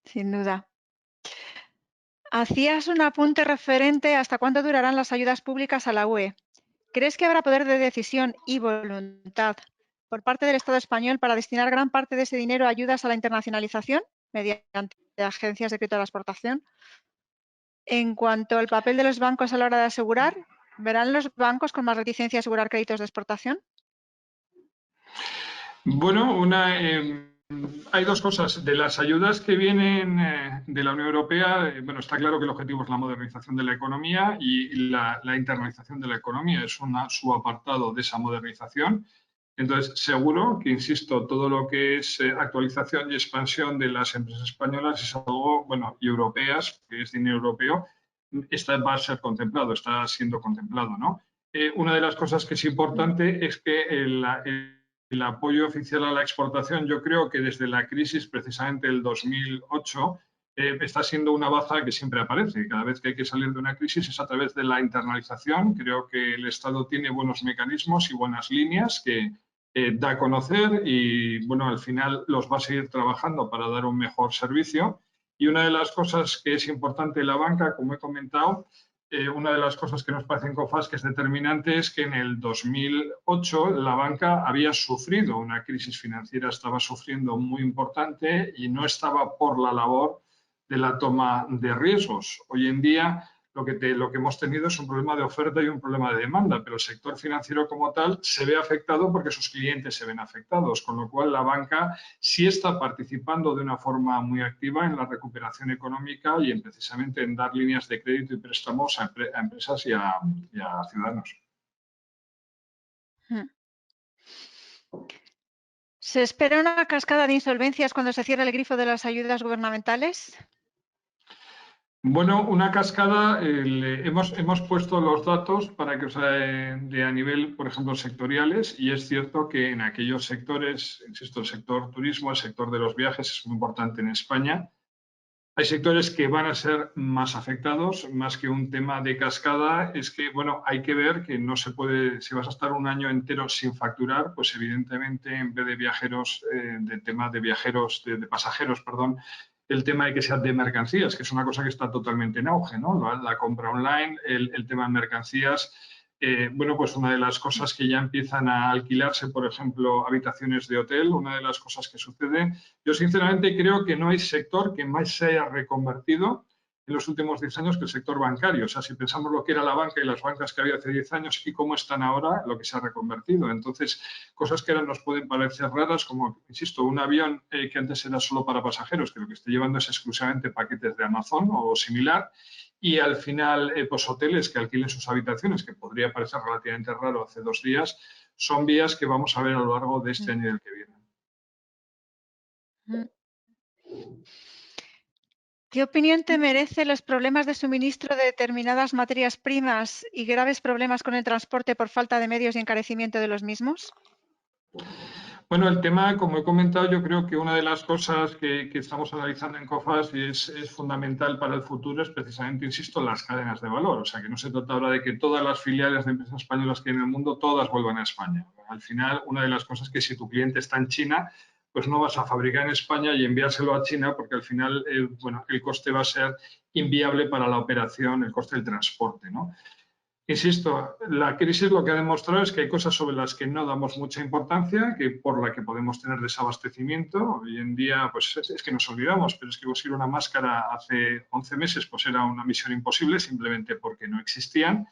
Sin duda. Hacías un apunte referente a hasta cuándo durarán las ayudas públicas a la UE. ¿Crees que habrá poder de decisión y voluntad por parte del Estado español para destinar gran parte de ese dinero a ayudas a la internacionalización mediante agencias de crédito a la exportación? En cuanto al papel de los bancos a la hora de asegurar, ¿verán los bancos con más reticencia a asegurar créditos de exportación? Bueno, hay dos cosas. De las ayudas que vienen de la Unión Europea, bueno, está claro que el objetivo es la modernización de la economía y la internalización de la economía es su apartado de esa modernización. Entonces, seguro que, insisto, todo lo que es actualización y expansión de las empresas españolas es algo, bueno, y europeas, que es dinero europeo, va a ser contemplado, está siendo contemplado, ¿no? Una de las cosas que es importante es que el apoyo oficial a la exportación, yo creo que desde la crisis precisamente del 2008, está siendo una baza que siempre aparece. Cada vez que hay que salir de una crisis es a través de la internalización. Creo que el Estado tiene buenos mecanismos y buenas líneas que da a conocer y, bueno, al final los va a seguir trabajando para dar un mejor servicio. Y una de las cosas que es importante en la banca, como he comentado, una de las cosas que nos parece en COFAS que es determinante es que en el 2008 la banca había sufrido una crisis financiera, estaba sufriendo muy importante y no estaba por la labor de la toma de riesgos. Hoy en día lo que hemos tenido es un problema de oferta y un problema de demanda, pero el sector financiero como tal se ve afectado porque sus clientes se ven afectados, con lo cual la banca sí está participando de una forma muy activa en la recuperación económica y precisamente en dar líneas de crédito y préstamos a empresas y a ciudadanos. ¿Se espera una cascada de insolvencias cuando se cierre el grifo de las ayudas gubernamentales? Bueno, una cascada, hemos puesto los datos para que de a nivel, por ejemplo, sectoriales, y es cierto que en aquellos sectores, insisto, el sector turismo, el sector de los viajes es muy importante en España. Hay sectores que van a ser más afectados, más que un tema de cascada, es que, bueno, hay que ver que no se puede, si vas a estar un año entero sin facturar, pues evidentemente en vez de viajeros, de tema de viajeros, de pasajeros, perdón, el tema de que sean de mercancías, que es una cosa que está totalmente en auge, ¿no? La compra online, el tema de mercancías. Bueno, pues una de las cosas que ya empiezan a alquilarse, por ejemplo, habitaciones de hotel, una de las cosas que sucede. Yo sinceramente creo que no hay sector que más se haya reconvertido en los últimos 10 años que el sector bancario. O sea, si pensamos lo que era la banca y las bancas que había hace 10 años y cómo están ahora, lo que se ha reconvertido. Entonces, cosas que ahora nos pueden parecer raras, como, insisto, un avión que antes era solo para pasajeros, que lo que esté llevando es exclusivamente paquetes de Amazon o similar, y al final, pues hoteles que alquilen sus habitaciones, que podría parecer relativamente raro hace 2 días, son vías que vamos a ver a lo largo de este año y el que viene. ¿Qué opinión te merecen los problemas de suministro de determinadas materias primas y graves problemas con el transporte por falta de medios y encarecimiento de los mismos? Bueno, el tema, como he comentado, yo creo que una de las cosas que estamos analizando en COFAS y es fundamental para el futuro es precisamente, insisto, las cadenas de valor. O sea, que no se trata ahora de que todas las filiales de empresas españolas que hay en el mundo, todas vuelvan a España. Al final, una de las cosas es que si tu cliente está en China, pues no vas a fabricar en España y enviárselo a China porque al final, bueno, el coste va a ser inviable para la operación, el coste del transporte, ¿no? Insisto, la crisis lo que ha demostrado es que hay cosas sobre las que no damos mucha importancia, que por la que podemos tener desabastecimiento. Hoy en día, pues es que nos olvidamos, pero es que conseguir una máscara hace 11 meses pues era una misión imposible simplemente porque no existían.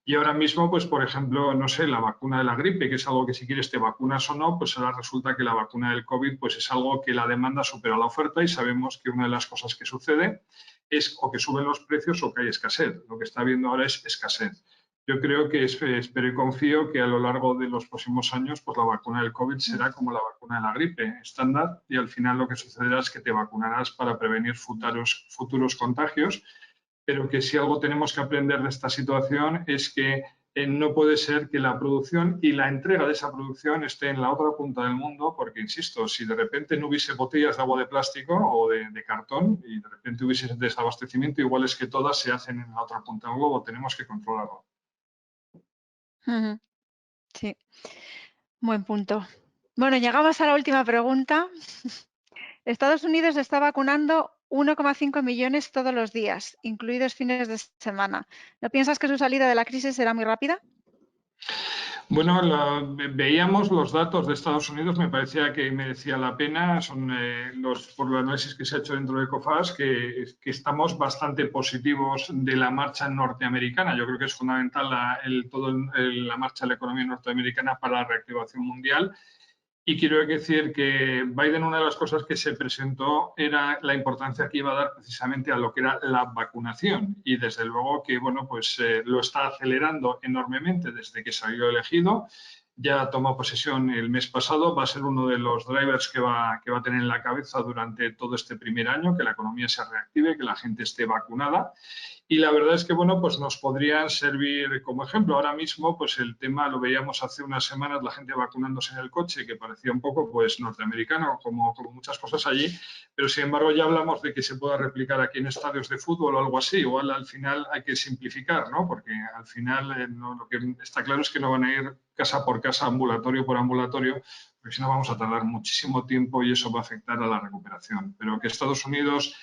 Y ahora mismo, pues por ejemplo, no sé, la vacuna de la gripe, que es algo que si quieres te vacunas o no, pues ahora resulta que la vacuna del COVID pues es algo que la demanda supera la oferta y sabemos que una de las cosas que sucede es o que suben los precios o que hay escasez. Lo que está habiendo ahora es escasez. Yo creo que espero y confío que a lo largo de los próximos años pues la vacuna del COVID será como la vacuna de la gripe, estándar, y al final lo que sucederá es que te vacunarás para prevenir futuros contagios, pero que si algo tenemos que aprender de esta situación es que no puede ser que la producción y la entrega de esa producción esté en la otra punta del mundo, porque, insisto, si de repente no hubiese botellas de agua de plástico o de cartón y de repente hubiese desabastecimiento, igual es que todas se hacen en la otra punta del globo, tenemos que controlarlo. Sí, buen punto. Bueno, llegamos a la última pregunta. Estados Unidos está vacunando 1,5 millones todos los días, incluidos fines de semana. ¿No piensas que su salida de la crisis será muy rápida? Bueno, veíamos los datos de Estados Unidos, me parecía que merecía la pena, son por el análisis que se ha hecho dentro de COFAS, que estamos bastante positivos de la marcha norteamericana. Yo creo que es fundamental la marcha de la economía norteamericana para la reactivación mundial. Y quiero decir que Biden, una de las cosas que se presentó era la importancia que iba a dar precisamente a lo que era la vacunación. Y desde luego que, bueno, pues lo está acelerando enormemente desde que salió elegido. Ya tomó posesión el mes pasado, va a ser uno de los drivers que va a tener en la cabeza durante todo este primer año, que la economía se reactive, que la gente esté vacunada. Y la verdad es que, bueno, pues nos podrían servir como ejemplo. Ahora mismo, pues el tema lo veíamos hace unas semanas, la gente vacunándose en el coche, que parecía un poco, pues, norteamericano, como muchas cosas allí, pero sin embargo ya hablamos de que se pueda replicar aquí en estadios de fútbol o algo así. Igual al final hay que simplificar, ¿no? Porque al final lo que está claro es que no van a ir casa por casa, ambulatorio por ambulatorio, porque si no vamos a tardar muchísimo tiempo y eso va a afectar a la recuperación. Pero que Estados Unidos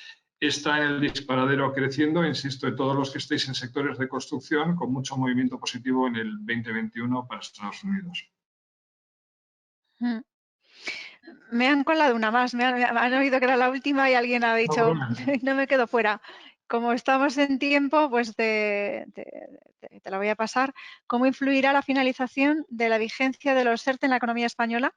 está en el disparadero creciendo, insisto, de todos los que estéis en sectores de construcción, con mucho movimiento positivo en el 2021 para Estados Unidos. Me han colado una más, han oído que era la última y alguien ha dicho, no me quedo fuera. como estamos en tiempo, pues te la voy a pasar. ¿Cómo influirá la finalización de la vigencia de los ERTE en la economía española?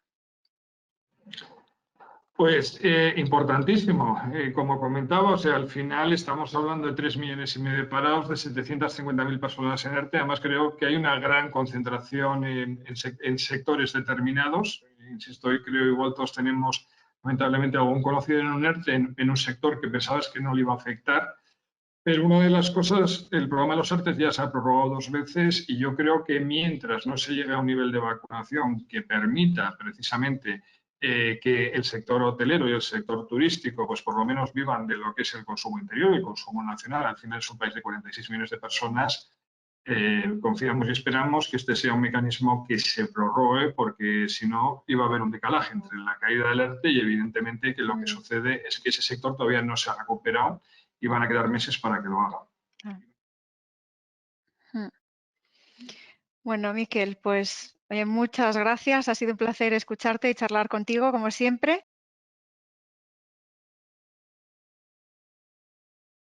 Pues importantísimo. Como comentaba, o sea, al final estamos hablando de 3,5 millones de parados, de 750.000 personas en ERTE. Además, creo que hay una gran concentración en sectores determinados. Insisto, y creo igual todos tenemos lamentablemente algún conocido en un ERTE, en un sector que pensabas que no le iba a afectar. Pero una de las cosas, el programa de los ERTE ya se ha prorrogado 2 veces y yo creo que mientras no se llegue a un nivel de vacunación que permita precisamente que el sector hotelero y el sector turístico, pues por lo menos vivan de lo que es el consumo interior y el consumo nacional. Al final es un país de 46 millones de personas. Confiamos y esperamos que este sea un mecanismo que se prorrogue, porque si no iba a haber un decalaje entre la caída del ERTE y evidentemente que lo que sucede es que ese sector todavía no se ha recuperado y van a quedar meses para que lo hagan. Bueno, Miquel, pues muchas gracias. Ha sido un placer escucharte y charlar contigo, como siempre.